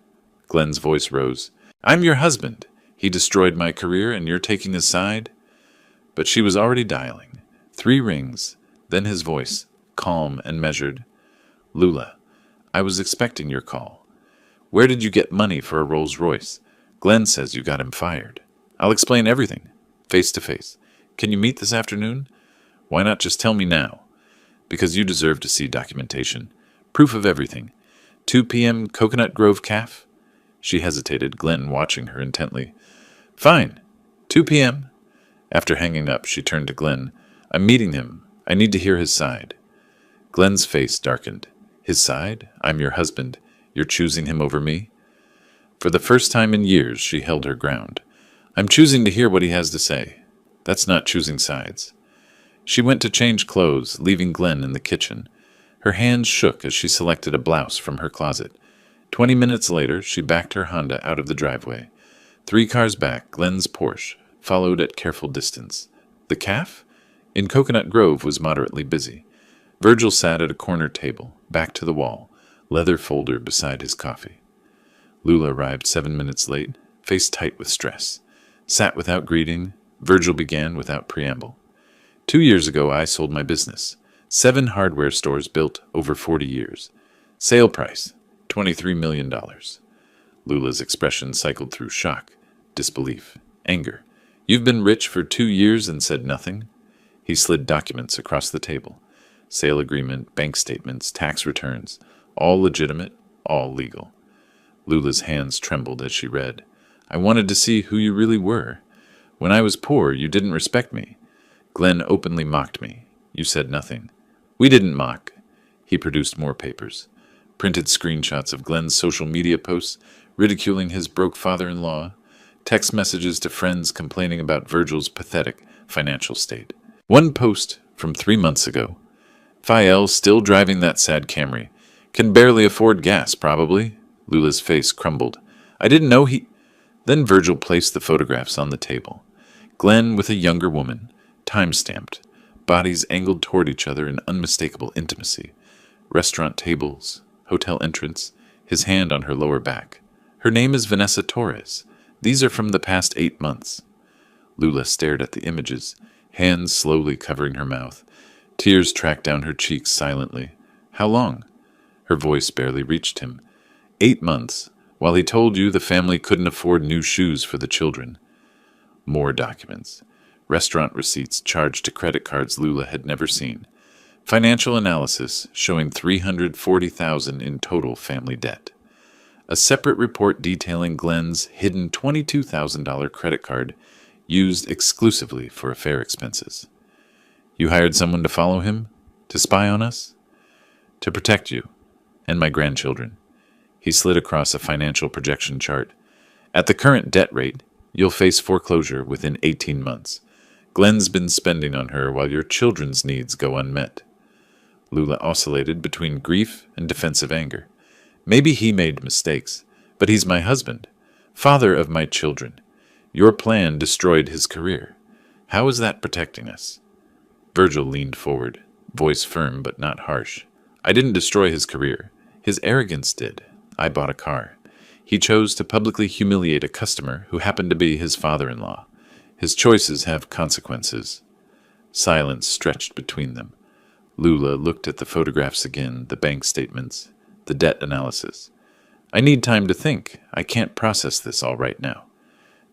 Glenn's voice rose. "I'm your husband. He destroyed my career, and you're taking his side?" but she was already dialing. 3 rings, then his voice, calm and measured. Lula, I was expecting your call. Where did you get money for a Rolls Royce? Glenn says you got him fired. I'll explain everything, face to face. Can you meet this afternoon? Why not just tell me now? Because you deserve to see documentation. Proof of everything. 2 p.m. Coconut Grove Caf? She hesitated, Glenn watching her intently. Fine. 2 p.m. After hanging up, she turned to Glenn. I'm meeting him. I need to hear his side. Glenn's face darkened. His side? I'm your husband. You're choosing him over me? For the first time in years, she held her ground. I'm choosing to hear what he has to say. That's not choosing sides. She went to change clothes, leaving Glenn in the kitchen. Her hands shook as she selected a blouse from her closet. 20 minutes later, she backed her Honda out of the driveway. 3 cars back, Glenn's Porsche followed at careful distance. The caf? In Coconut Grove was moderately busy. Virgil sat at a corner table, back to the wall, leather folder beside his coffee. Lula arrived 7 minutes late, face tight with stress. Sat without greeting, Virgil began without preamble. 2 years ago, I sold my business. 7 hardware stores built over 40 years. Sale price, $23 million. Lula's expression cycled through shock, disbelief, anger. You've been rich for 2 years and said nothing? He slid documents across the table. Sale agreement, bank statements, tax returns, all legitimate, all legal. Lula's hands trembled as she read. I wanted to see who you really were. When I was poor, you didn't respect me. Glenn openly mocked me. You said nothing. We didn't mock. He produced more papers. Printed screenshots of Glenn's social media posts, ridiculing his broke father-in-law. Text messages to friends complaining about Virgil's pathetic financial state. One post from 3 months ago. Fael still driving that sad Camry. Can barely afford gas, probably. Lula's face crumbled. I didn't know he... Then Virgil placed the photographs on the table. Glenn with a younger woman, time-stamped, bodies angled toward each other in unmistakable intimacy. Restaurant tables, hotel entrance, his hand on her lower back. Her name is Vanessa Torres. These are from the past 8 months. Lula stared at the images, hands slowly covering her mouth. Tears tracked down her cheeks silently. How long? Her voice barely reached him. 8 months, while he told you the family couldn't afford new shoes for the children. More documents. Restaurant receipts charged to credit cards Lula had never seen. Financial analysis showing $340,000 in total family debt. A separate report detailing Glenn's hidden $22,000 credit card used exclusively for affair expenses. You hired someone to follow him? To spy on us? To protect you and my grandchildren. He slid across a financial projection chart. At the current debt rate, you'll face foreclosure within 18 months. Glenn's been spending on her while your children's needs go unmet. Lula oscillated between grief and defensive anger. Maybe he made mistakes, but he's my husband, father of my children. Your plan destroyed his career. How is that protecting us? Virgil leaned forward, voice firm but not harsh. I didn't destroy his career. His arrogance did. I bought a car. He chose to publicly humiliate a customer who happened to be his father-in-law. His choices have consequences. Silence stretched between them. Lula looked at the photographs again, the bank statements, the debt analysis. I need time to think. I can't process this all right now.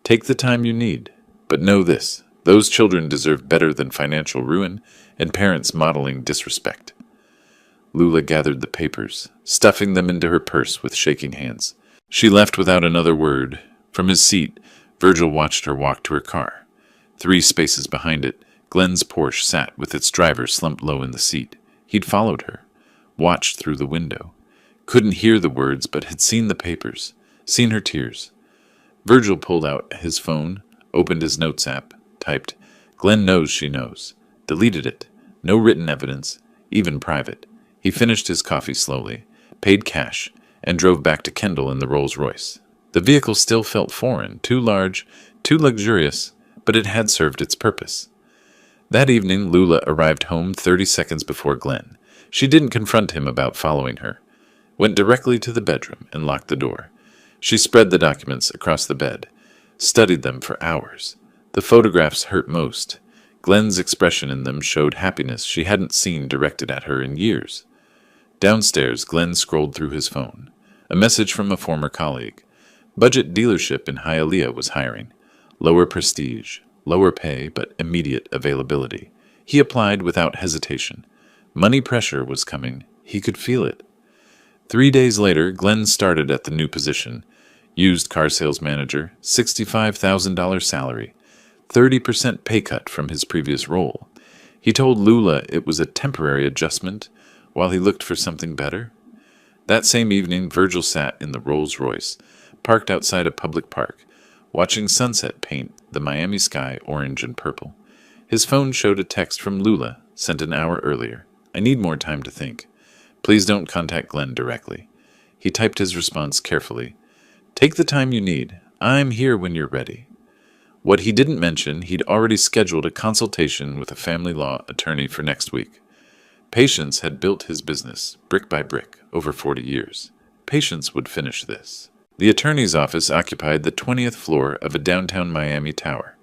Take the time you need. But know this, those children deserve better than financial ruin and parents modeling disrespect. Lula gathered the papers, stuffing them into her purse with shaking hands. She left without another word. From his seat, Virgil watched her walk to her car. 3 spaces behind it, Glenn's Porsche sat with its driver slumped low in the seat. He'd followed her, watched through the window. Couldn't hear the words, but had seen the papers, seen her tears. Virgil pulled out his phone, opened his notes app, typed, Glenn knows she knows. Deleted it. No written evidence, even private. He finished his coffee slowly, paid cash, and drove back to Kendall in the Rolls-Royce. The vehicle still felt foreign, too large, too luxurious, but it had served its purpose. That evening, Lula arrived home 30 seconds before Glenn. She didn't confront him about following her. Went directly to the bedroom and locked the door. She spread the documents across the bed, studied them for hours. The photographs hurt most. Glenn's expression in them showed happiness she hadn't seen directed at her in years. Downstairs, Glenn scrolled through his phone. A message from a former colleague. Budget dealership in Hialeah was hiring. Lower prestige, lower pay, but immediate availability. He applied without hesitation. Money pressure was coming. He could feel it. 3 days later, Glenn started at the new position. Used car sales manager, $65,000 salary, 30% pay cut from his previous role. He told Lula it was a temporary adjustment while he looked for something better. That same evening, Virgil sat in the Rolls-Royce, parked outside a public park, watching sunset paint the Miami sky orange and purple. His phone showed a text from Lula, sent an hour earlier. "I need more time to think. Please don't contact Glenn directly." He typed his response carefully. "Take the time you need. I'm here when you're ready." What he didn't mention, he'd already scheduled a consultation with a family law attorney for next week. Patience had built his business, brick by brick, over 40 years. Patience would finish this. The attorney's office occupied the 20th floor of a downtown Miami tower.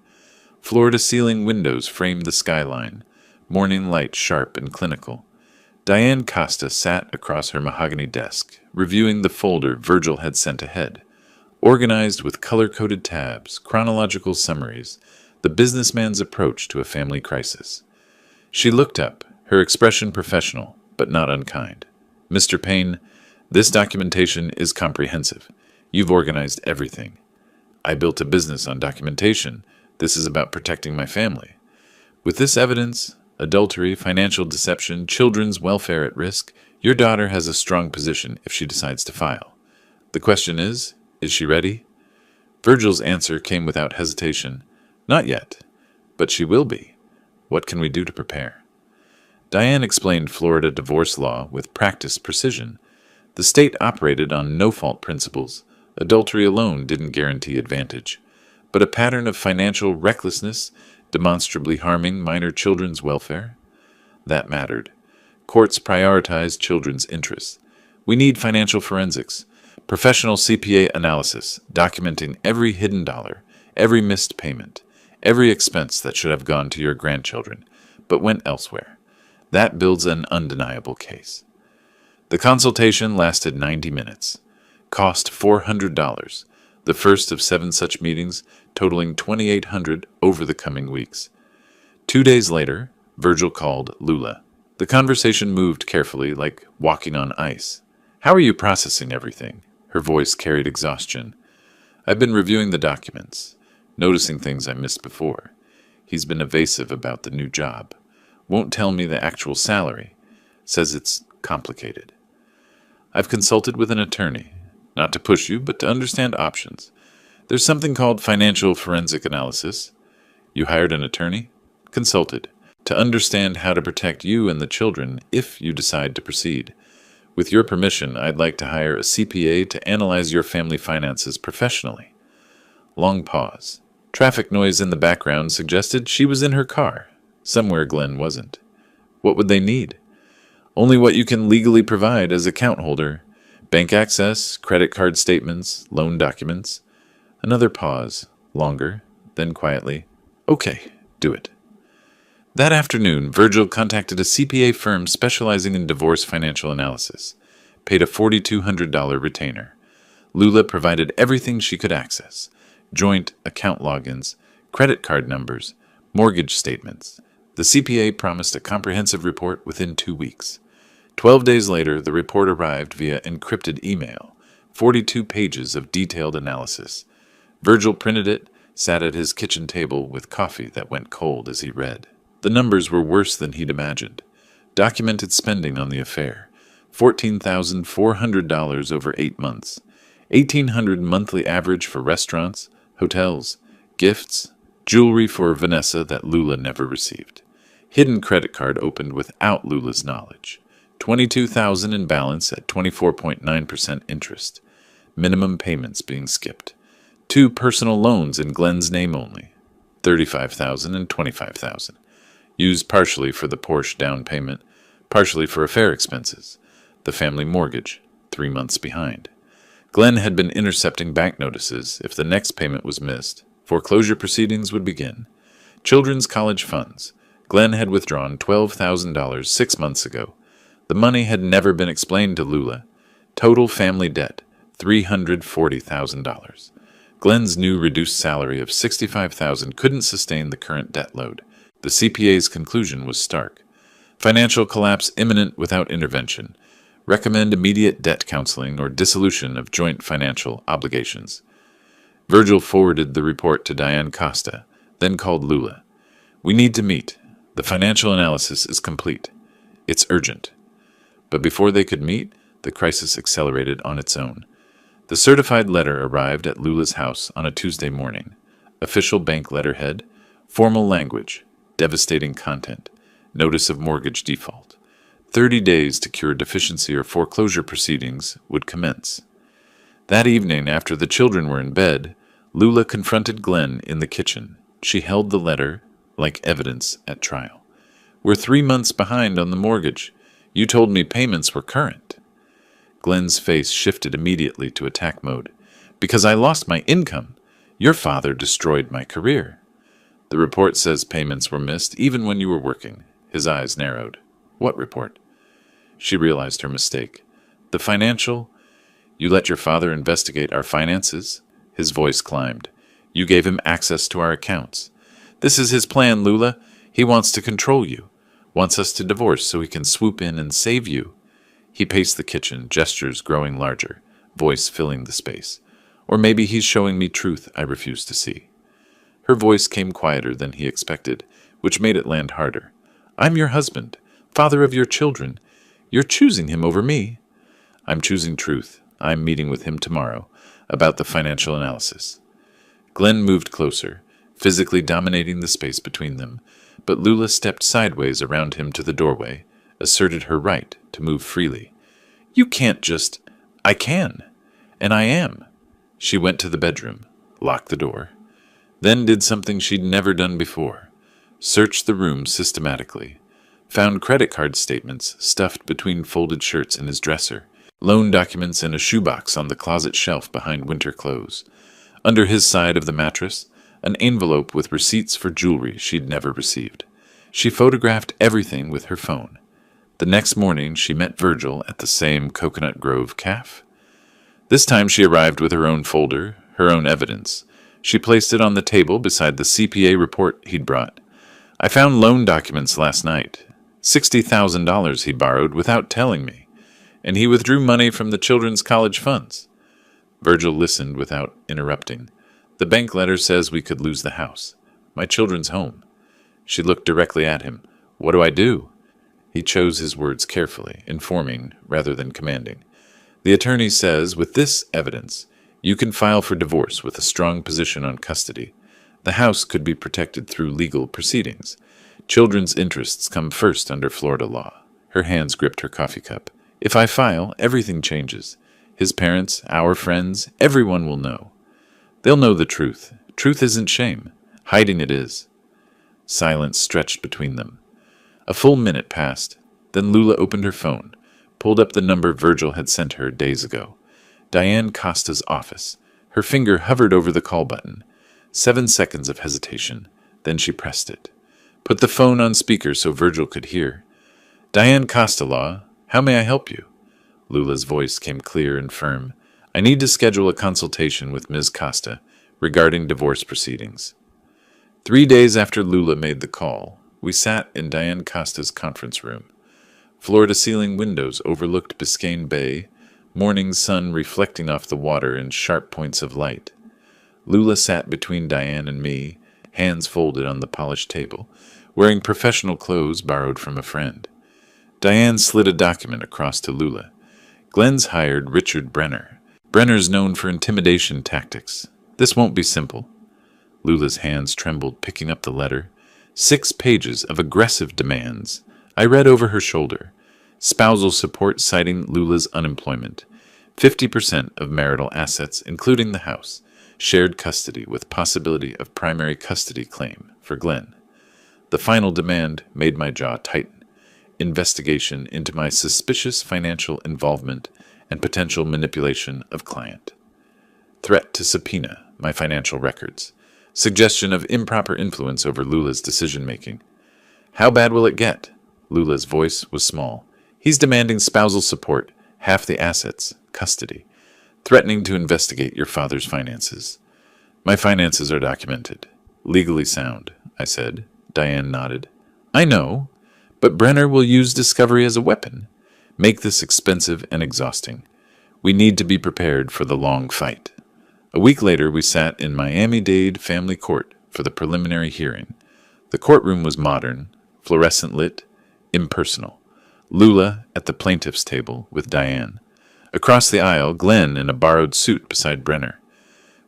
Floor-to-ceiling windows framed the skyline, morning light sharp and clinical. Diane Costa sat across her mahogany desk, reviewing the folder Virgil had sent ahead. Organized with color-coded tabs, chronological summaries, the businessman's approach to a family crisis. She looked up, her expression professional, but not unkind. "Mr. Payne, this documentation is comprehensive. You've organized everything. I built a business on documentation. This is about protecting my family. With this evidence, adultery, financial deception, children's welfare at risk, your daughter has a strong position if she decides to file. The question is she ready?" Virgil's answer came without hesitation. "Not yet, but she will be. What can we do to prepare?" Diane explained Florida divorce law with practiced precision. The state operated on no-fault principles. Adultery alone didn't guarantee advantage, but a pattern of financial recklessness, demonstrably harming minor children's welfare? That mattered. Courts prioritized children's interests. We need financial forensics, professional CPA analysis, documenting every hidden dollar, every missed payment, every expense that should have gone to your grandchildren, but went elsewhere. That builds an undeniable case. The consultation lasted 90 minutes. Cost $400, the first of 7 such meetings, totaling $2,800 over the coming weeks. 2 days later, Virgil called Lula. The conversation moved carefully, like walking on ice. "How are you processing everything?" Her voice carried exhaustion. "I've been reviewing the documents, noticing things I missed before. He's been evasive about the new job. Won't tell me the actual salary. Says it's complicated. I've consulted with an attorney, not to push you, but to understand options. There's something called financial forensic analysis. You hired an attorney? Consulted. To understand how to protect you and the children if you decide to proceed. With your permission, I'd like to hire a CPA to analyze your family finances professionally." Long pause. Traffic noise in the background suggested she was in her car. Somewhere Glenn wasn't. What would they need? Only what you can legally provide as account holder. Bank access, credit card statements, loan documents. Another pause. Longer. Then quietly. "Okay, do it." That afternoon, Virgil contacted a CPA firm specializing in divorce financial analysis. Paid a $4,200 retainer. Lula provided everything she could access. Joint account logins, credit card numbers, mortgage statements. The CPA promised a comprehensive report within 2 weeks. 12 days later, the report arrived via encrypted email. 42 pages of detailed analysis. Virgil printed it, sat at his kitchen table with coffee that went cold as he read. The numbers were worse than he'd imagined. Documented spending on the affair. $14,400 over 8 months. $1,800 monthly average for restaurants, hotels, gifts, jewelry for Vanessa that Lula never received. Hidden credit card opened without Lula's knowledge. $22,000 in balance at 24.9% interest. Minimum payments being skipped. 2 personal loans in Glenn's name only. $35,000 and $25,000. Used partially for the Porsche down payment, partially for affair expenses. The family mortgage, 3 months behind. Glenn had been intercepting bank notices. If the next payment was missed, foreclosure proceedings would begin. Children's college funds. Glenn had withdrawn $12,000 6 months ago. The money had never been explained to Lula. Total family debt, $340,000. Glenn's new reduced salary of $65,000 couldn't sustain the current debt load. The CPA's conclusion was stark. Financial collapse imminent without intervention. Recommend immediate debt counseling or dissolution of joint financial obligations. Virgil forwarded the report to Diane Costa, then called Lula. We need to meet. The financial analysis is complete. It's urgent. But before they could meet, the crisis accelerated on its own. The certified letter arrived at Lula's house on a Tuesday morning. Official bank letterhead, formal language, devastating content, notice of mortgage default. 30 days to cure deficiency or foreclosure proceedings would commence. That evening, after the children were in bed, Lula confronted Glenn in the kitchen. She held the letter like evidence at trial. We're 3 months behind on the mortgage. You told me payments were current. Glenn's face shifted immediately to attack mode. Because I lost my income. Your father destroyed my career. The report says payments were missed even when you were working. His eyes narrowed. What report? She realized her mistake. The financial? You let your father investigate our finances? His voice climbed. You gave him access to our accounts. This is his plan, Lula. He wants to control you. Wants us to divorce so he can swoop in and save you. He paced the kitchen, gestures growing larger, voice filling the space. Or maybe he's showing me truth I refuse to see. Her voice came quieter than he expected, which made it land harder. I'm your husband, father of your children. You're choosing him over me. I'm choosing truth. I'm meeting with him tomorrow about the financial analysis. Glenn moved closer, physically dominating the space between them, but Lula stepped sideways around him to the doorway, asserted her right to move freely. You can't just... I can. And I am. She went to the bedroom, locked the door, then did something she'd never done before. Searched the room systematically. Found credit card statements stuffed between folded shirts in his dresser. Loan documents in a shoebox on the closet shelf behind winter clothes. Under his side of the mattress, an envelope with receipts for jewelry she'd never received. She photographed everything with her phone. The next morning, she met Virgil at the same Coconut Grove cafe. This time she arrived with her own folder, her own evidence. She placed it on the table beside the CPA report he'd brought. I found loan documents last night. $60,000 he borrowed without telling me, and he withdrew money from the children's college funds. Virgil listened without interrupting. The bank letter says we could lose the house. My children's home. She looked directly at him. What do I do? He chose his words carefully, informing rather than commanding. The attorney says, with this evidence, you can file for divorce with a strong position on custody. The house could be protected through legal proceedings. Children's interests come first under Florida law. Her hands gripped her coffee cup. If I file, everything changes. His parents, our friends, everyone will know. They'll know the truth. Truth isn't shame. Hiding it is. Silence stretched between them. A full minute passed. Then Lula opened her phone, pulled up the number Virgil had sent her days ago. Diane Costa's office. Her finger hovered over the call button. 7 seconds of hesitation. Then she pressed it. Put the phone on speaker so Virgil could hear. Diane Costa Law, how may I help you? Lula's voice came clear and firm. I need to schedule a consultation with Ms. Costa regarding divorce proceedings. 3 days after Lula made the call, we sat in Diane Costa's conference room. Floor-to-ceiling windows overlooked Biscayne Bay, morning sun reflecting off the water in sharp points of light. Lula sat between Diane and me, hands folded on the polished table, wearing professional clothes borrowed from a friend. Diane slid a document across to Lula. Glenn's hired Richard Brenner. Brenner's known for intimidation tactics. This won't be simple. Lula's hands trembled, picking up the letter. 6 pages of aggressive demands. I read over her shoulder. Spousal support citing Lula's unemployment. 50% of marital assets, including the house. Shared custody with possibility of primary custody claim for Glenn. The final demand made my jaw tighten. Investigation into my suspicious financial involvement and potential manipulation of client. Threat to subpoena my financial records. Suggestion of improper influence over Lula's decision-making. How bad will it get? Lula's voice was small. He's demanding spousal support, half the assets, custody, threatening to investigate your father's finances. My finances are documented. Legally sound, I said. Diane nodded. I know, but Brenner will use discovery as a weapon. Make this expensive and exhausting. We need to be prepared for the long fight. A week later, we sat in Miami-Dade Family Court for the preliminary hearing. The courtroom was modern, fluorescent lit, impersonal. Lula at the plaintiff's table with Diane. Across the aisle, Glenn in a borrowed suit beside Brenner.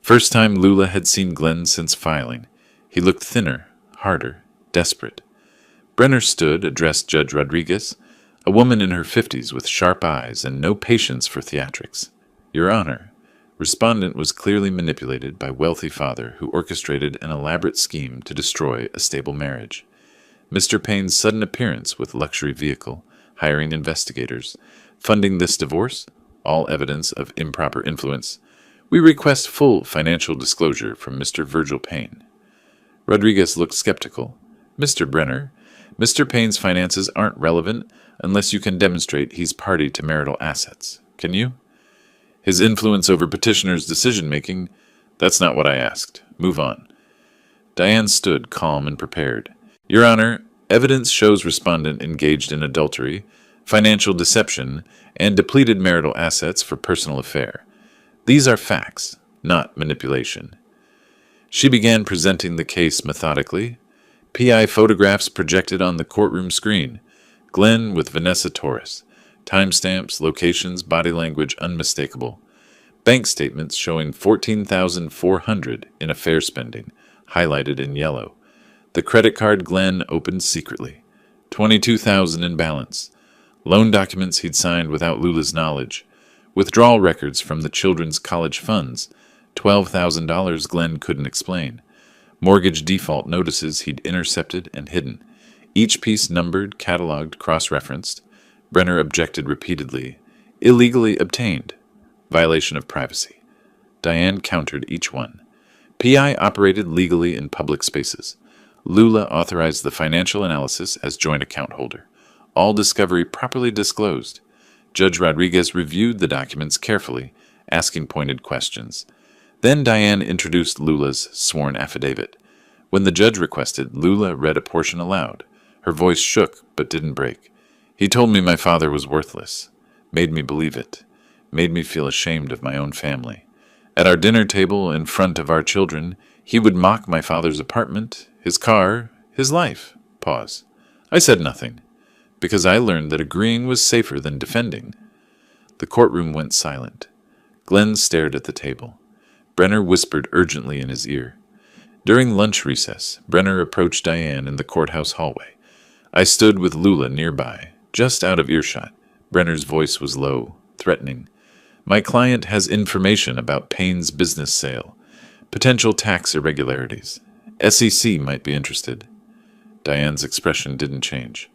First time Lula had seen Glenn since filing. He looked thinner, harder, desperate. Brenner stood, addressed Judge Rodriguez, a woman in her 50s with sharp eyes and no patience for theatrics. Your Honor, respondent was clearly manipulated by wealthy father who orchestrated an elaborate scheme to destroy a stable marriage. Mr. Payne's sudden appearance with luxury vehicle, hiring investigators, funding this divorce, all evidence of improper influence. We request full financial disclosure from Mr. Virgil Payne. Rodriguez looked skeptical. Mr. Brenner, Mr. Payne's finances aren't relevant unless you can demonstrate he's party to marital assets. Can you? His influence over petitioner's decision-making, that's not what I asked. Move on. Diane stood calm and prepared. Your Honor, evidence shows respondent engaged in adultery, financial deception, and depleted marital assets for personal affair. These are facts, not manipulation. She began presenting the case methodically. PI photographs projected on the courtroom screen. Glenn with Vanessa Torres. Timestamps, locations, body language unmistakable. Bank statements showing $14,400 in affair spending, highlighted in yellow. The credit card Glenn opened secretly. $22,000 in balance. Loan documents he'd signed without Lula's knowledge. Withdrawal records from the children's college funds. $12,000 Glenn couldn't explain. Mortgage default notices he'd intercepted and hidden. Each piece numbered, cataloged, cross-referenced. Brenner objected repeatedly. Illegally obtained. Violation of privacy. Diane countered each one. PI operated legally in public spaces. Lula authorized the financial analysis as joint account holder. All discovery properly disclosed. Judge Rodriguez reviewed the documents carefully, asking pointed questions. Then Diane introduced Lula's sworn affidavit. When the judge requested, Lula read a portion aloud. Her voice shook but didn't break. He told me my father was worthless. Made me believe it. Made me feel ashamed of my own family. At our dinner table in front of our children, he would mock my father's apartment, his car, his life. Pause. I said nothing, because I learned that agreeing was safer than defending. The courtroom went silent. Glenn stared at the table. Brenner whispered urgently in his ear. During lunch recess, Brenner approached Diane in the courthouse hallway. I stood with Lula nearby, just out of earshot. Brenner's voice was low, threatening. My client has information about Payne's business sale, potential tax irregularities. SEC might be interested. Diane's expression didn't change.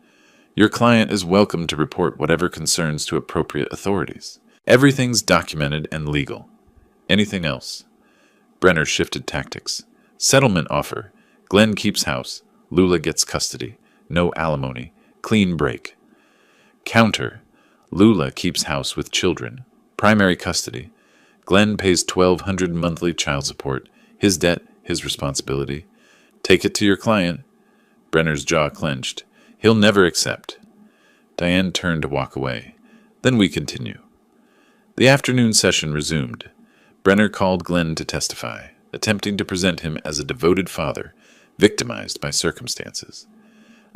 Your client is welcome to report whatever concerns to appropriate authorities. Everything's documented and legal. Anything else? Brenner shifted tactics. Settlement offer. Glenn keeps house. Lula gets custody. No alimony. Clean break. Counter. Lula keeps house with children. Primary custody. Glenn pays $1,200 monthly child support. His debt, his responsibility. Take it to your client. Brenner's jaw clenched. He'll never accept. Diane turned to walk away. Then we continue. The afternoon session resumed. Brenner called Glenn to testify, attempting to present him as a devoted father, victimized by circumstances.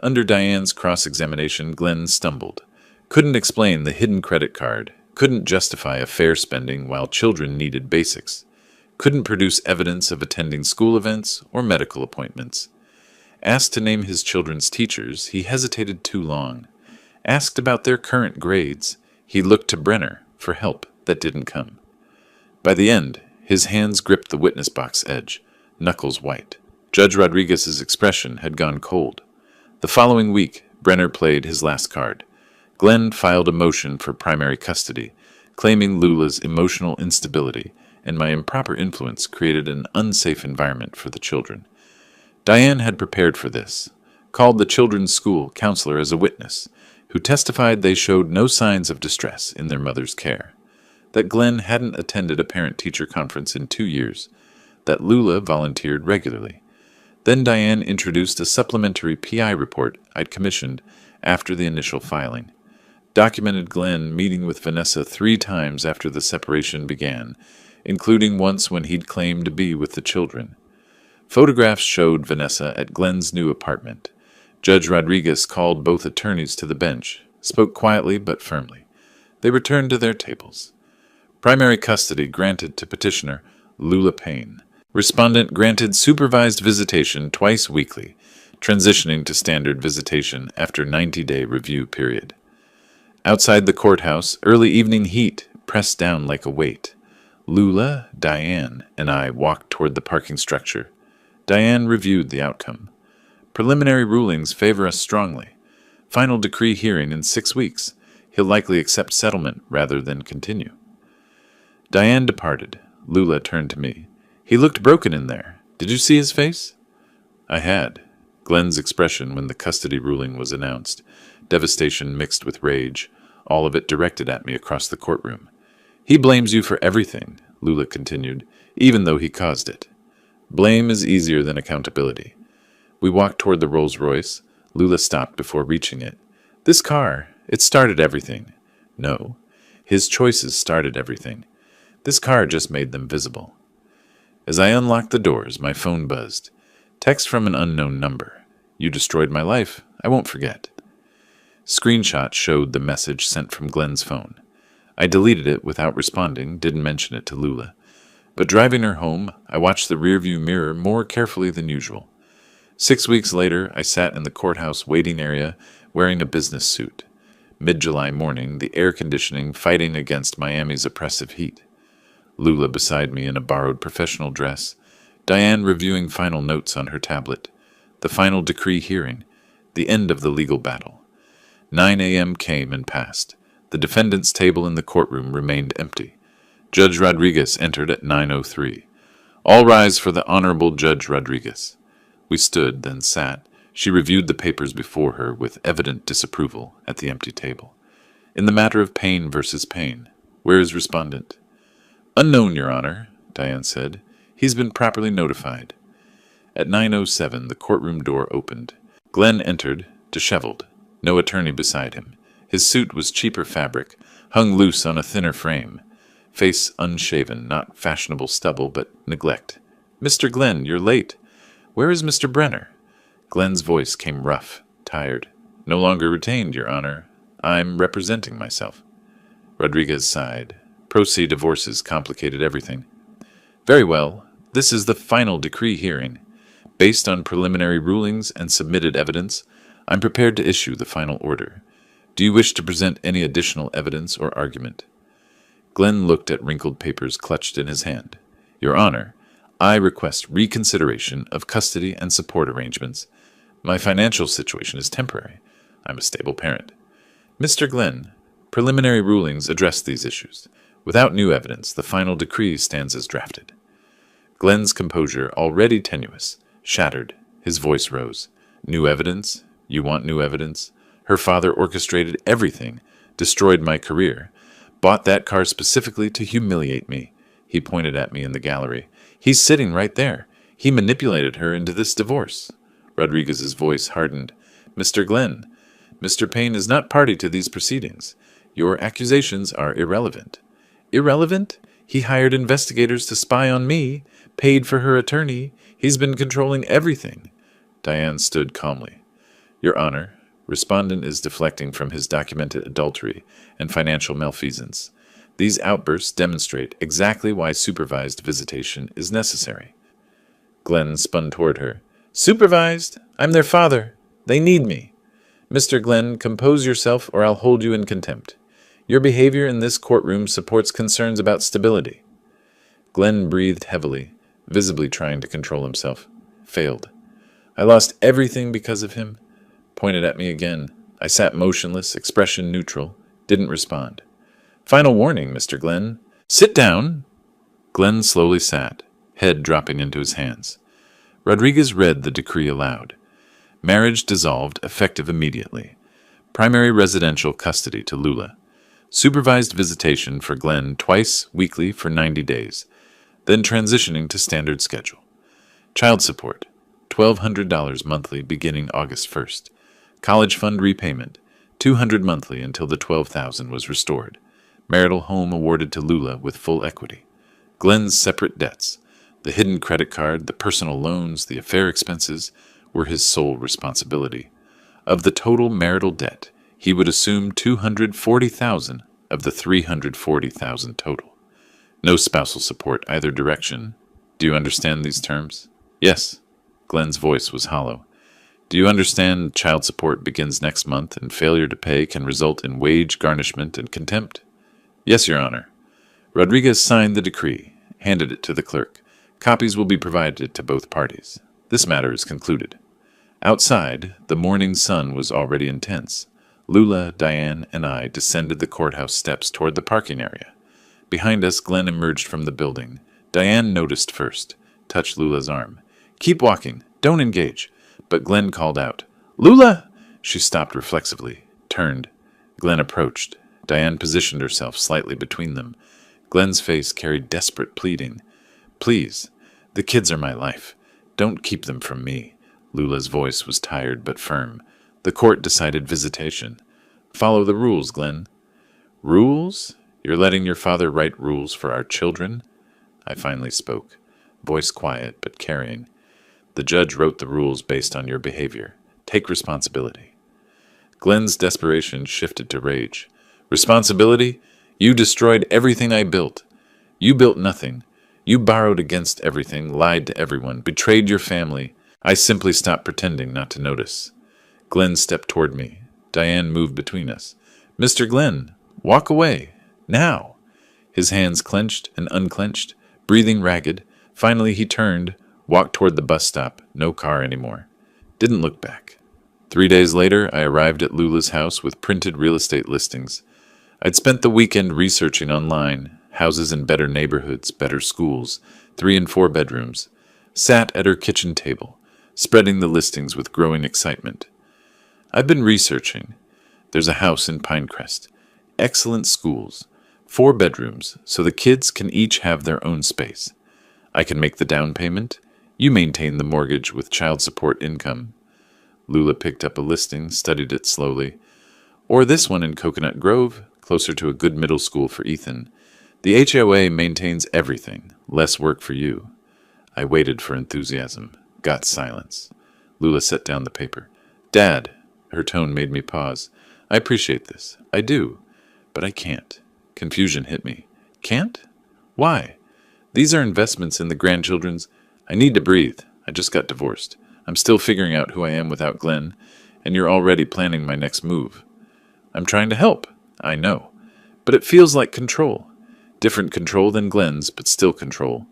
Under Diane's cross-examination, Glenn stumbled. Couldn't explain the hidden credit card. Couldn't justify affair spending while children needed basics. Couldn't produce evidence of attending school events or medical appointments. Asked to name his children's teachers, he hesitated too long. Asked about their current grades, he looked to Brenner for help that didn't come. By the end, his hands gripped the witness box edge, knuckles white. Judge Rodriguez's expression had gone cold. The following week, Brenner played his last card. Glenn filed a motion for primary custody, claiming Lula's emotional instability and my improper influence created an unsafe environment for the children. Diane had prepared for this, called the children's school counselor as a witness, who testified they showed no signs of distress in their mother's care, that Glenn hadn't attended a parent-teacher conference in 2 years, that Lula volunteered regularly. Then Diane introduced a supplementary PI report I'd commissioned after the initial filing, documented Glenn meeting with Vanessa 3 times after the separation began, including once when he'd claimed to be with the children. Photographs showed Vanessa at Glenn's new apartment. Judge Rodriguez called both attorneys to the bench, spoke quietly but firmly. They returned to their tables. Primary custody granted to petitioner Lula Payne. Respondent granted supervised visitation twice weekly, transitioning to standard visitation after 90-day review period. Outside the courthouse, early evening heat pressed down like a weight. Lula, Diane, and I walked toward the parking structure. Diane reviewed the outcome. Preliminary rulings favor us strongly. Final decree hearing in 6 weeks. He'll likely accept settlement rather than continue. Diane departed. Lula turned to me. He looked broken in there. Did you see his face? I had. Glenn's expression when the custody ruling was announced. Devastation mixed with rage, all of it directed at me across the courtroom. He blames you for everything, Lula continued, even though he caused it. Blame is easier than accountability. We walked toward the Rolls-Royce. Lula stopped before reaching it. This car, it started everything. No, his choices started everything. This car just made them visible. As I unlocked the doors, my phone buzzed. Text from an unknown number. You destroyed my life. I won't forget. Screenshot showed the message sent from Glenn's phone. I deleted it without responding, didn't mention it to Lula. But driving her home, I watched the rearview mirror more carefully than usual. 6 weeks later, I sat in the courthouse waiting area wearing a business suit. Mid-July morning, the air conditioning fighting against Miami's oppressive heat. Lula beside me in a borrowed professional dress. Diane reviewing final notes on her tablet. The final decree hearing. The end of the legal battle. 9 a.m. came and passed. The defendant's table in the courtroom remained empty. Judge Rodriguez entered at 9:03. All rise for the Honorable Judge Rodriguez. We stood, then sat. She reviewed the papers before her with evident disapproval at the empty table. In the matter of Payne versus Payne, where is respondent? Unknown, Your Honor, Diane said. He's been properly notified. At 9:07, the courtroom door opened. Glenn entered, disheveled, no attorney beside him. His suit was cheaper fabric, hung loose on a thinner frame. Face unshaven, not fashionable stubble, but neglect. Mr. Glenn, you're late. Where is Mr. Brenner? Glenn's voice came rough, tired. No longer retained, Your Honor. I'm representing myself. Rodriguez sighed. Pro se divorces complicated everything. Very well. This is the final decree hearing. Based on preliminary rulings and submitted evidence, I'm prepared to issue the final order. Do you wish to present any additional evidence or argument? Glenn looked at wrinkled papers clutched in his hand. Your Honor, I request reconsideration of custody and support arrangements. My financial situation is temporary. I'm a stable parent. Mr. Glenn, preliminary rulings address these issues. Without new evidence, the final decree stands as drafted. Glenn's composure, already tenuous, shattered. His voice rose. New evidence? You want new evidence? Her father orchestrated everything, destroyed my career, bought that car specifically to humiliate me. He pointed at me in the gallery. He's sitting right there. He manipulated her into this divorce. Rodriguez's voice hardened. Mr. Glenn, Mr. Payne is not party to these proceedings. Your accusations are irrelevant. Irrelevant? He hired investigators to spy on me, paid for her attorney. He's been controlling everything. Diane stood calmly. Your Honor, respondent is deflecting from his documented adultery and financial malfeasance. These outbursts demonstrate exactly why supervised visitation is necessary. Glenn spun toward her. Supervised? I'm their father. They need me. Mr. Glenn, compose yourself or I'll hold you in contempt. Your behavior in this courtroom supports concerns about stability. Glenn breathed heavily, visibly trying to control himself. Failed. I lost everything because of him. Pointed at me again. I sat motionless, expression neutral, didn't respond. Final warning, Mr. Glenn. Sit down. Glenn slowly sat, head dropping into his hands. Rodriguez read the decree aloud. Marriage dissolved, effective immediately. Primary residential custody to Lula. Supervised visitation for Glenn twice weekly for 90 days, then transitioning to standard schedule. Child support, $1,200 monthly beginning August 1st. College fund repayment, $200 monthly until the $12,000 was restored. Marital home awarded to Lula with full equity. Glenn's separate debts, the hidden credit card, the personal loans, the affair expenses, were his sole responsibility. Of the total marital debt, he would assume $240,000 of the $340,000 total. No spousal support either direction. Do you understand these terms? Yes. Glenn's voice was hollow. Do you understand child support begins next month and failure to pay can result in wage garnishment and contempt? Yes, Your Honor. Rodriguez signed the decree, handed it to the clerk. Copies will be provided to both parties. This matter is concluded. Outside, the morning sun was already intense. Lula, Diane, and I descended the courthouse steps toward the parking area. Behind us, Glenn emerged from the building. Diane noticed first, touched Lula's arm. Keep walking. Don't engage. But Glenn called out, Lula! She stopped reflexively, turned. Glenn approached. Diane positioned herself slightly between them. Glenn's face carried desperate pleading. Please, the kids are my life. Don't keep them from me. Lula's voice was tired but firm. The court decided visitation. Follow the rules, Glenn. Rules? You're letting your father write rules for our children? I finally spoke, voice quiet but carrying. The judge wrote the rules based on your behavior. Take responsibility. Glenn's desperation shifted to rage. Responsibility? You destroyed everything I built. You built nothing. You borrowed against everything, lied to everyone, betrayed your family. I simply stopped pretending not to notice. Glenn stepped toward me. Diane moved between us. Mr. Glenn, walk away. Now. His hands clenched and unclenched, breathing ragged. Finally he turned, walked toward the bus stop. No car anymore. Didn't look back. 3 days later, I arrived at Lula's house with printed real estate listings. I'd spent the weekend researching online, houses in better neighborhoods, better schools, 3 and 4 bedrooms. Sat at her kitchen table, spreading the listings with growing excitement. I've been researching. There's a house in Pinecrest. Excellent schools. 4 bedrooms, so the kids can each have their own space. I can make the down payment. You maintain the mortgage with child support income. Lula picked up a listing, studied it slowly. Or this one in Coconut Grove, closer to a good middle school for Ethan. The HOA maintains everything. Less work for you. I waited for enthusiasm. Got silence. Lula set down the paper. Dad. Her tone made me pause. I appreciate this. I do. But I can't. Confusion hit me. Can't? Why? These are investments in the grandchildren's. I need to breathe. I just got divorced. I'm still figuring out who I am without Glenn, and you're already planning my next move. I'm trying to help. I know. But it feels like control. Different control than Glenn's, but still control.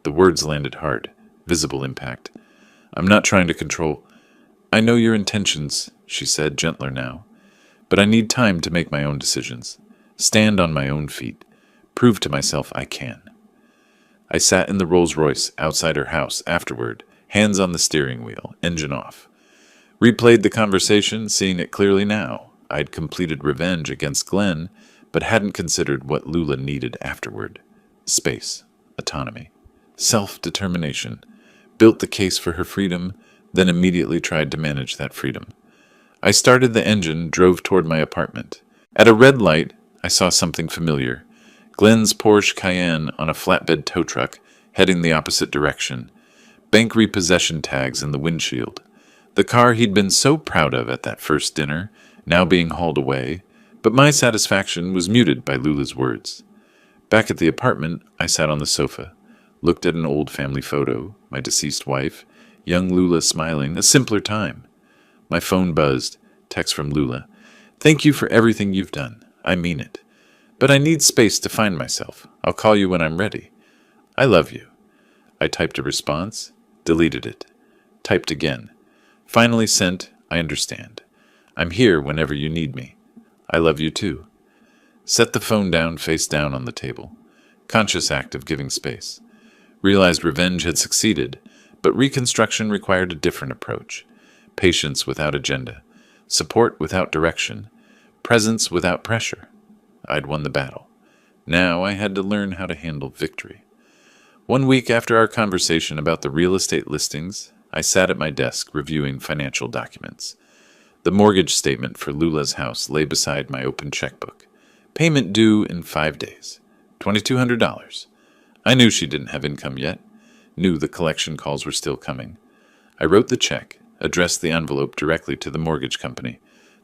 The words landed hard. Visible impact. I'm not trying to control. I know your intentions, she said, gentler now. But I need time to make my own decisions. Stand on my own feet. Prove to myself I can. I sat in the Rolls-Royce outside her house afterward, hands on the steering wheel, engine off. Replayed the conversation, seeing it clearly now. I'd completed revenge against Glenn, but hadn't considered what Lula needed afterward. Space, autonomy, self-determination. Built the case for her freedom, then immediately tried to manage that freedom. I started the engine, drove toward my apartment. At a red light, I saw something familiar. Glenn's Porsche Cayenne on a flatbed tow truck, heading the opposite direction. Bank repossession tags in the windshield. The car he'd been so proud of at that first dinner, now being hauled away, but my satisfaction was muted by Lula's words. Back at the apartment, I sat on the sofa, looked at an old family photo, my deceased wife, young Lula smiling, a simpler time. My phone buzzed, text from Lula. Thank you for everything you've done. I mean it. But I need space to find myself. I'll call you when I'm ready. I love you. I typed a response, deleted it. Typed again. Finally sent, I understand. I'm here whenever you need me. I love you too. Set the phone down face down on the table. Conscious act of giving space. Realized revenge had succeeded, but reconstruction required a different approach. Patience without agenda. Support without direction. Presence without pressure. I'd won the battle. Now I had to learn how to handle victory. 1 week after our conversation about the real estate listings, I sat at my desk reviewing financial documents. The mortgage statement for Lula's house lay beside my open checkbook. Payment due in 5 days. $2,200. I knew she didn't have income yet. Knew the collection calls were still coming. I wrote the check, addressed the envelope directly to the mortgage company,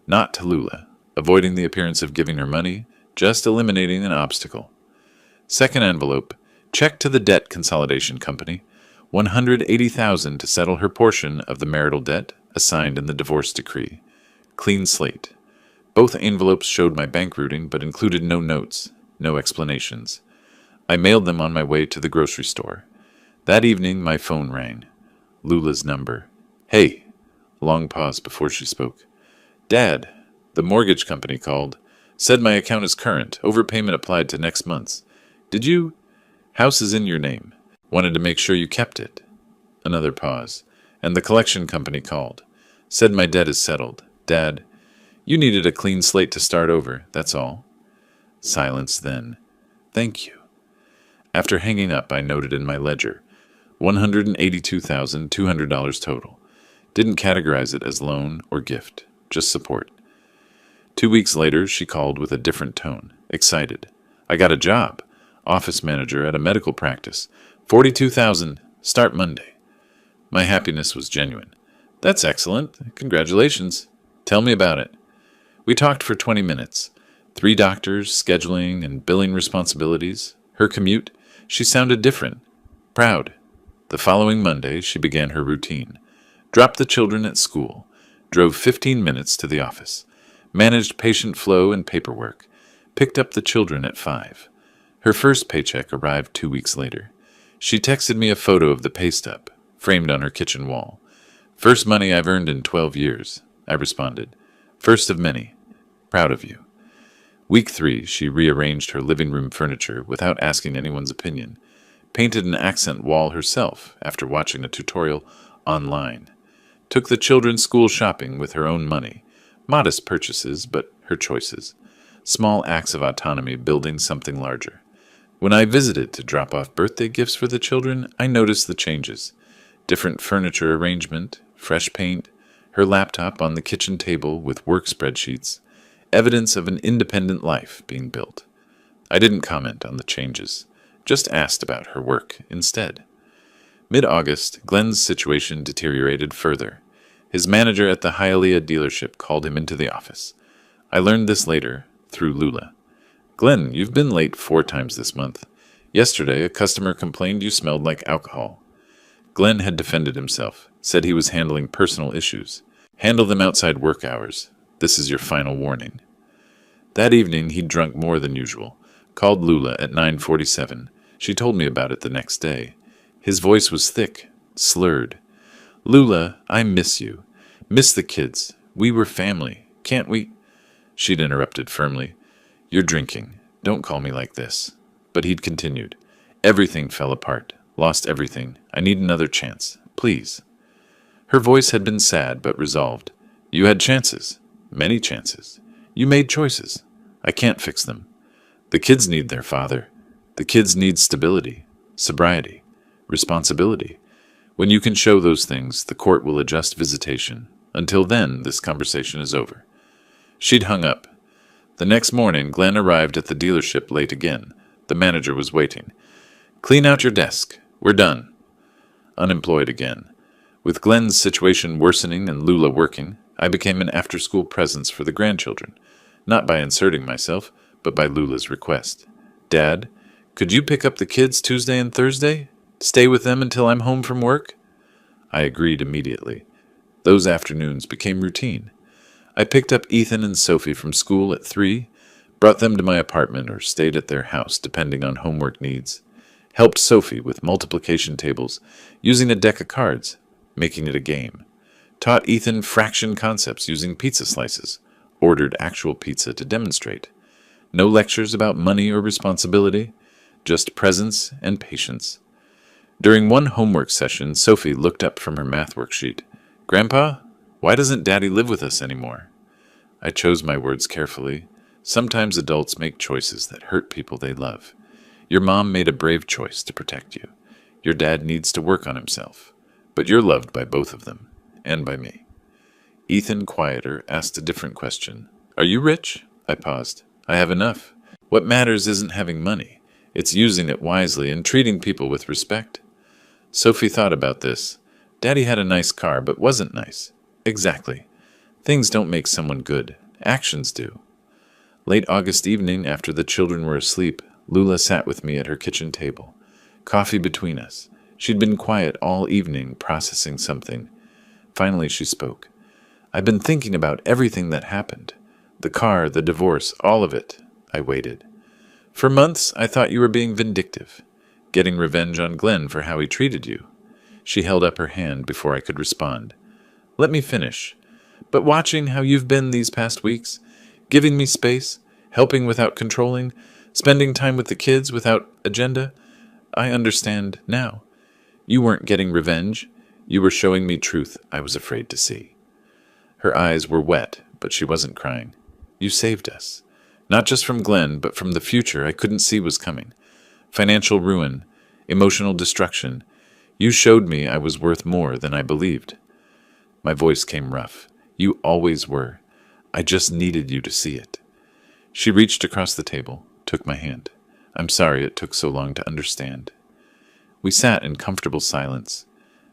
not to Lula, avoiding the appearance of giving her money, just eliminating an obstacle. Second envelope, check to the debt consolidation company, $180,000 to settle her portion of the marital debt assigned in the divorce decree. Clean slate. Both envelopes showed my bank routing but included no notes, no explanations. I mailed them on my way to the grocery store. That evening, my phone rang. Lula's number. Hey. Long pause before she spoke. Dad, the mortgage company called. Said my account is current. Overpayment applied to next month's. Did you? House is in your name. Wanted to make sure you kept it. Another pause. And the collection company called. Said my debt is settled. Dad, you needed a clean slate to start over, that's all. Silence then. Thank you. After hanging up, I noted in my ledger, $182,200 total. Didn't categorize it as loan or gift, just support. 2 weeks later, she called with a different tone, excited. I got a job, office manager at a medical practice, $42,000, start Monday. My happiness was genuine. That's excellent, congratulations. Tell me about it. We talked for 20 minutes. 3 doctors, scheduling and billing responsibilities. Her commute, she sounded different, proud. The following Monday, she began her routine. Dropped the children at school. Drove 15 minutes to the office. Managed patient flow and paperwork. Picked up the children at 5. Her first paycheck arrived 2 weeks later. She texted me a photo of the pay stub, framed on her kitchen wall. First money I've earned in 12 years, I responded. First of many. Proud of you. Week 3, she rearranged her living room furniture without asking anyone's opinion. Painted an accent wall herself after watching a tutorial online. Took the children school shopping with her own money. Modest purchases, but her choices. Small acts of autonomy building something larger. When I visited to drop off birthday gifts for the children, I noticed the changes. Different furniture arrangement, fresh paint, her laptop on the kitchen table with work spreadsheets, evidence of an independent life being built. I didn't comment on the changes, just asked about her work instead. Mid-August, Glenn's situation deteriorated further. His manager at the Hialeah dealership called him into the office. I learned this later, through Lula. Glenn, you've been late 4 times this month. Yesterday, a customer complained you smelled like alcohol. Glenn had defended himself, said he was handling personal issues. Handle them outside work hours. This is your final warning. That evening, he'd drunk more than usual. Called Lula at 9:47. She told me about it the next day. His voice was thick, slurred. Lula, I miss you. Miss the kids. We were family. Can't we? She'd interrupted firmly. You're drinking. Don't call me like this. But he'd continued. Everything fell apart. Lost everything. I need another chance. Please. Her voice had been sad but resolved. You had chances. Many chances. You made choices. I can't fix them. The kids need their father. The kids need stability, sobriety, responsibility. When you can show those things, the court will adjust visitation. Until then, this conversation is over. She'd hung up. The next morning, Glenn arrived at the dealership late again. The manager was waiting. Clean out your desk. We're done. Unemployed again. With Glenn's situation worsening and Lula working, I became an after-school presence for the grandchildren, not by inserting myself, but by Lula's request. Dad, could you pick up the kids Tuesday and Thursday? Stay with them until I'm home from work? I agreed immediately. Those afternoons became routine. I picked up Ethan and Sophie from school at 3, brought them to my apartment or stayed at their house depending on homework needs, helped Sophie with multiplication tables using a deck of cards, making it a game, taught Ethan fraction concepts using pizza slices, ordered actual pizza to demonstrate. No lectures about money or responsibility, just presence and patience. During one homework session, Sophie looked up from her math worksheet. "Grandpa, why doesn't Daddy live with us anymore?" I chose my words carefully. Sometimes adults make choices that hurt people they love. Your mom made a brave choice to protect you. Your dad needs to work on himself. But you're loved by both of them, and by me. Ethan, quieter, asked a different question. "Are you rich?" I paused. "I have enough. What matters isn't having money. It's using it wisely and treating people with respect." Sophie thought about this. Daddy had a nice car, but wasn't nice. Exactly. Things don't make someone good. Actions do. Late August evening, after the children were asleep, Lula sat with me at her kitchen table. Coffee between us. She'd been quiet all evening, processing something. Finally, she spoke. "I've been thinking about everything that happened. The car, the divorce, all of it." I waited. "For months, I thought you were being vindictive, getting revenge on Glenn for how he treated you." She held up her hand before I could respond. "Let me finish. But watching how you've been these past weeks, giving me space, helping without controlling, spending time with the kids without agenda, I understand now. You weren't getting revenge. You were showing me truth I was afraid to see." Her eyes were wet, but she wasn't crying. "You saved us. Not just from Glenn, but from the future I couldn't see was coming. Financial ruin, emotional destruction. You showed me I was worth more than I believed." My voice came rough. "You always were. I just needed you to see it." She reached across the table, took my hand. "I'm sorry it took so long to understand." We sat in comfortable silence.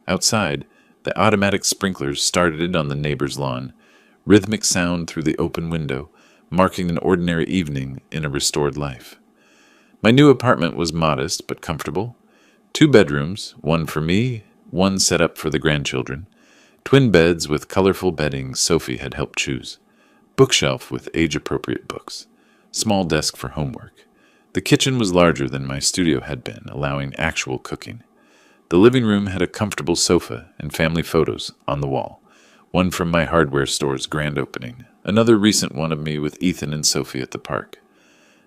Outside, the automatic sprinklers started on the neighbor's lawn, rhythmic sound through the open window, marking an ordinary evening in a restored life. My new apartment was modest but comfortable. 2 bedrooms, one for me, one set up for the grandchildren. Twin beds with colorful bedding Sophie had helped choose. Bookshelf with age-appropriate books. Small desk for homework. The kitchen was larger than my studio had been, allowing actual cooking. The living room had a comfortable sofa and family photos on the wall. One from my hardware store's grand opening. Another recent one of me with Ethan and Sophie at the park.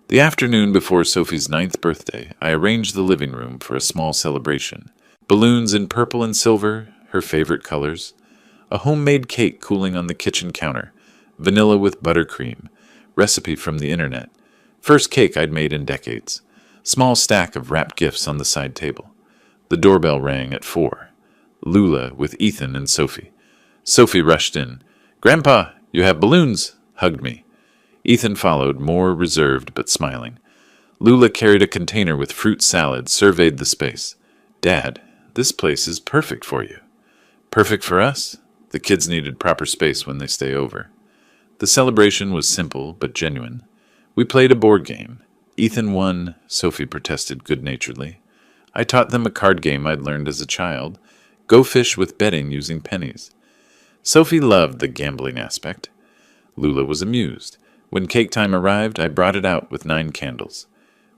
The afternoon before Sophie's 9th birthday, I arranged the living room for a small celebration. Balloons in purple and silver, her favorite colors. A homemade cake cooling on the kitchen counter. Vanilla with buttercream. Recipe from the internet. First cake I'd made in decades. Small stack of wrapped gifts on the side table. The doorbell rang at 4. Lula with Ethan and Sophie. Sophie rushed in. "Grandpa, you have balloons," hugged me. Ethan followed, more reserved but smiling. Lula carried a container with fruit salad, surveyed the space. "Dad, this place is perfect for you." "Perfect for us?" The kids needed proper space when they stay over. The celebration was simple but genuine. We played a board game. Ethan won, Sophie protested good-naturedly. I taught them a card game I'd learned as a child. Go fish with betting using pennies. Sophie loved the gambling aspect. Lula was amused. When cake time arrived, I brought it out with 9 candles.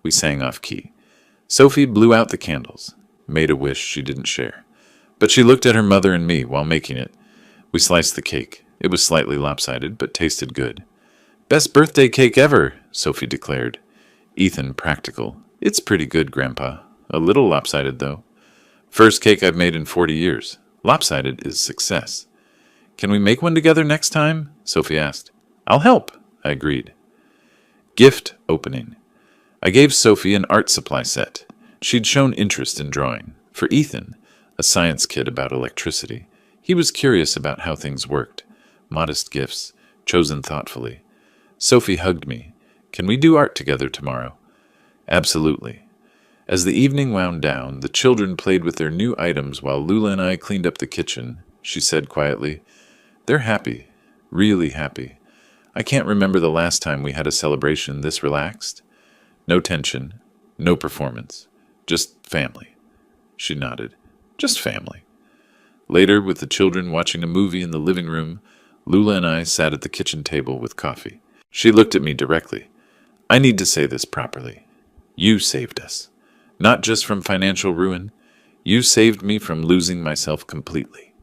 We sang off-key. Sophie blew out the candles, made a wish she didn't share. But she looked at her mother and me while making it. We sliced the cake. It was slightly lopsided, but tasted good. "Best birthday cake ever," Sophie declared. Ethan, practical. "It's pretty good, Grandpa. A little lopsided, though." "First cake I've made in 40 years. Lopsided is success." "Can we make one together next time?" Sophie asked. "I'll help," I agreed. Gift opening. I gave Sophie an art supply set. She'd shown interest in drawing. For Ethan, a science kid about electricity. He was curious about how things worked. Modest gifts, chosen thoughtfully. Sophie hugged me. "Can we do art together tomorrow?" "Absolutely." As the evening wound down, the children played with their new items while Lula and I cleaned up the kitchen. She said quietly, "They're happy, really happy. I can't remember the last time we had a celebration this relaxed. No tension, no performance, just family." She nodded. "Just family." Later, with the children watching a movie in the living room, Lula and I sat at the kitchen table with coffee. She looked at me directly. "I need to say this properly. You saved us. Not just from financial ruin. You saved me from losing myself completely."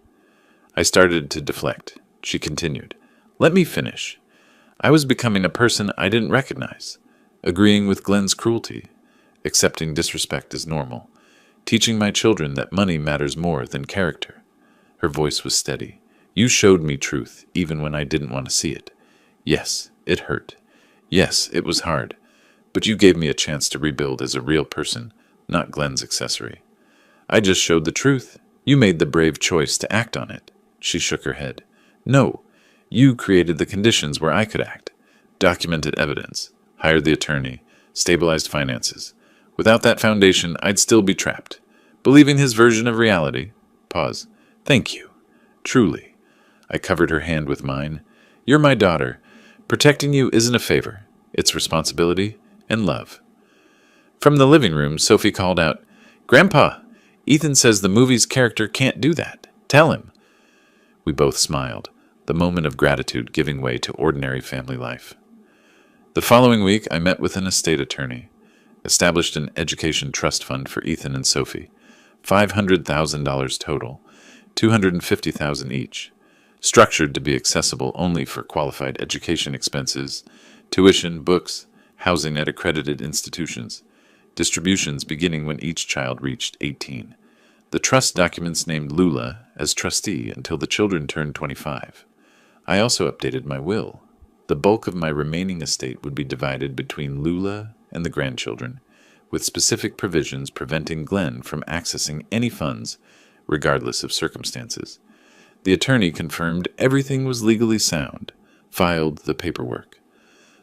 I started to deflect. She continued. "Let me finish. I was becoming a person I didn't recognize. Agreeing with Glenn's cruelty. accepting disrespect as normal, teaching my children that money matters more than character. Her voice was steady. You showed me truth, even when I didn't want to see it. Yes, it hurt. Yes, it was hard. But you gave me a chance to rebuild as a real person, not Glenn's accessory. I just showed the truth. You made the brave choice to act on it. She shook her head. No, you created the conditions where I could act. Documented evidence, hired the attorney, stabilized finances. Without that foundation, I'd still be trapped, believing his version of reality. Pause. Thank you. Truly. I covered her hand with mine. You're my daughter. Protecting you isn't a favor. It's responsibility and love. From the living room, Sophie called out, Grandpa, Ethan says the movie's character can't do that. Tell him. We both smiled, the moment of gratitude giving way to ordinary family life. The following week, I met with an estate attorney, established an education trust fund for Ethan and Sophie, $500,000 total, $250,000 each, structured to be accessible only for qualified education expenses, tuition, books, housing at accredited institutions, distributions beginning when each child reached 18. The trust documents named Lula as trustee until the children turned 25. I also updated my will. The bulk of my remaining estate would be divided between Lula and the grandchildren, with specific provisions preventing Glenn from accessing any funds, regardless of circumstances. The attorney confirmed everything was legally sound, filed the paperwork.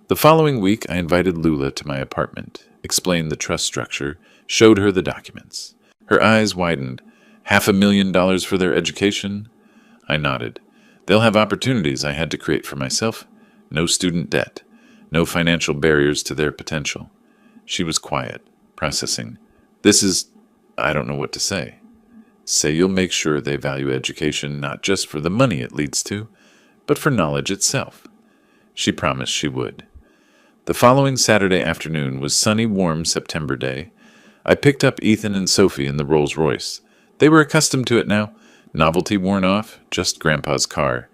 The following week, I invited Lula to my apartment, explained the trust structure, showed her the documents. Her eyes widened. $500,000 for their education? I nodded. They'll have opportunities I had to create for myself. No student debt. No financial barriers to their potential. She was quiet, processing. I don't know what to say. Say you'll make sure they value education not just for the money it leads to, but for knowledge itself. She promised she would. The following Saturday afternoon was sunny, warm September day. I picked up Ethan and Sophie in the Rolls-Royce. They were accustomed to it now. Novelty worn off, just Grandpa's car.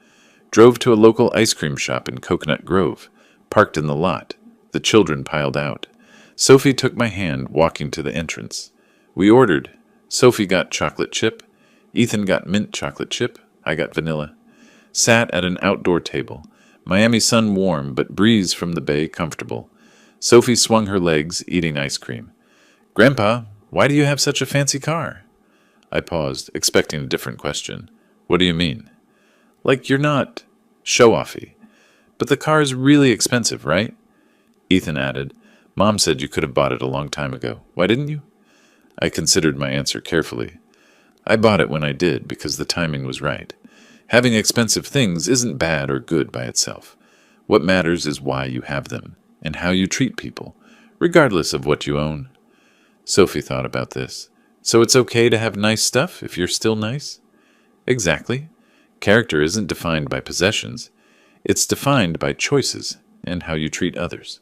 Drove to a local ice cream shop in Coconut Grove. Parked in the lot. The children piled out. Sophie took my hand, walking to the entrance. We ordered. Sophie got chocolate chip. Ethan got mint chocolate chip. I got vanilla. Sat at an outdoor table. Miami sun warm, but breeze from the bay comfortable. Sophie swung her legs, eating ice cream. Grandpa, why do you have such a fancy car? I paused, expecting a different question. What do you mean? Like you're not show-offy. But the car's really expensive, right? Ethan added, Mom said you could have bought it a long time ago. Why didn't you? I considered my answer carefully. I bought it when I did because the timing was right. Having expensive things isn't bad or good by itself. What matters is why you have them and how you treat people, regardless of what you own. Sophie thought about this. So it's okay to have nice stuff if you're still nice? Exactly. Character isn't defined by possessions. It's defined by choices and how you treat others.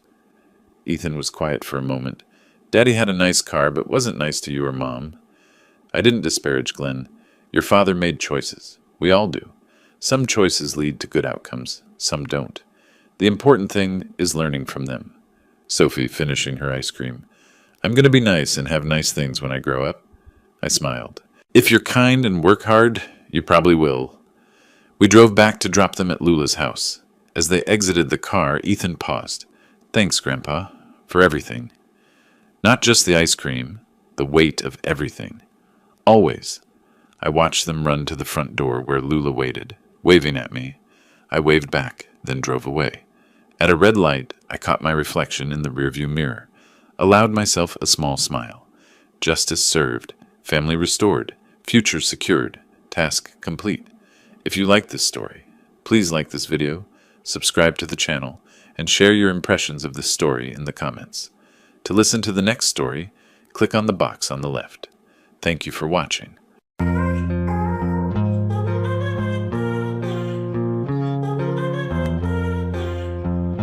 Ethan was quiet for a moment. Daddy had a nice car, but wasn't nice to you or Mom. I didn't disparage Glenn. Your father made choices. We all do. Some choices lead to good outcomes. Some don't. The important thing is learning from them. Sophie, finishing her ice cream. I'm going to be nice and have nice things when I grow up. I smiled. If you're kind and work hard, you probably will. We drove back to drop them at Lula's house. As they exited the car, Ethan paused. Thanks, Grandpa, for everything. Not just the ice cream, the weight of everything. Always. I watched them run to the front door where Lula waited, waving at me. I waved back, then drove away. At a red light, I caught my reflection in the rearview mirror, allowed myself a small smile. Justice served, family restored, future secured, task complete. If you like this story, please like this video, subscribe to the channel, and share your impressions of this story in the comments. To listen to the next story, click on the box on the left. Thank you for watching.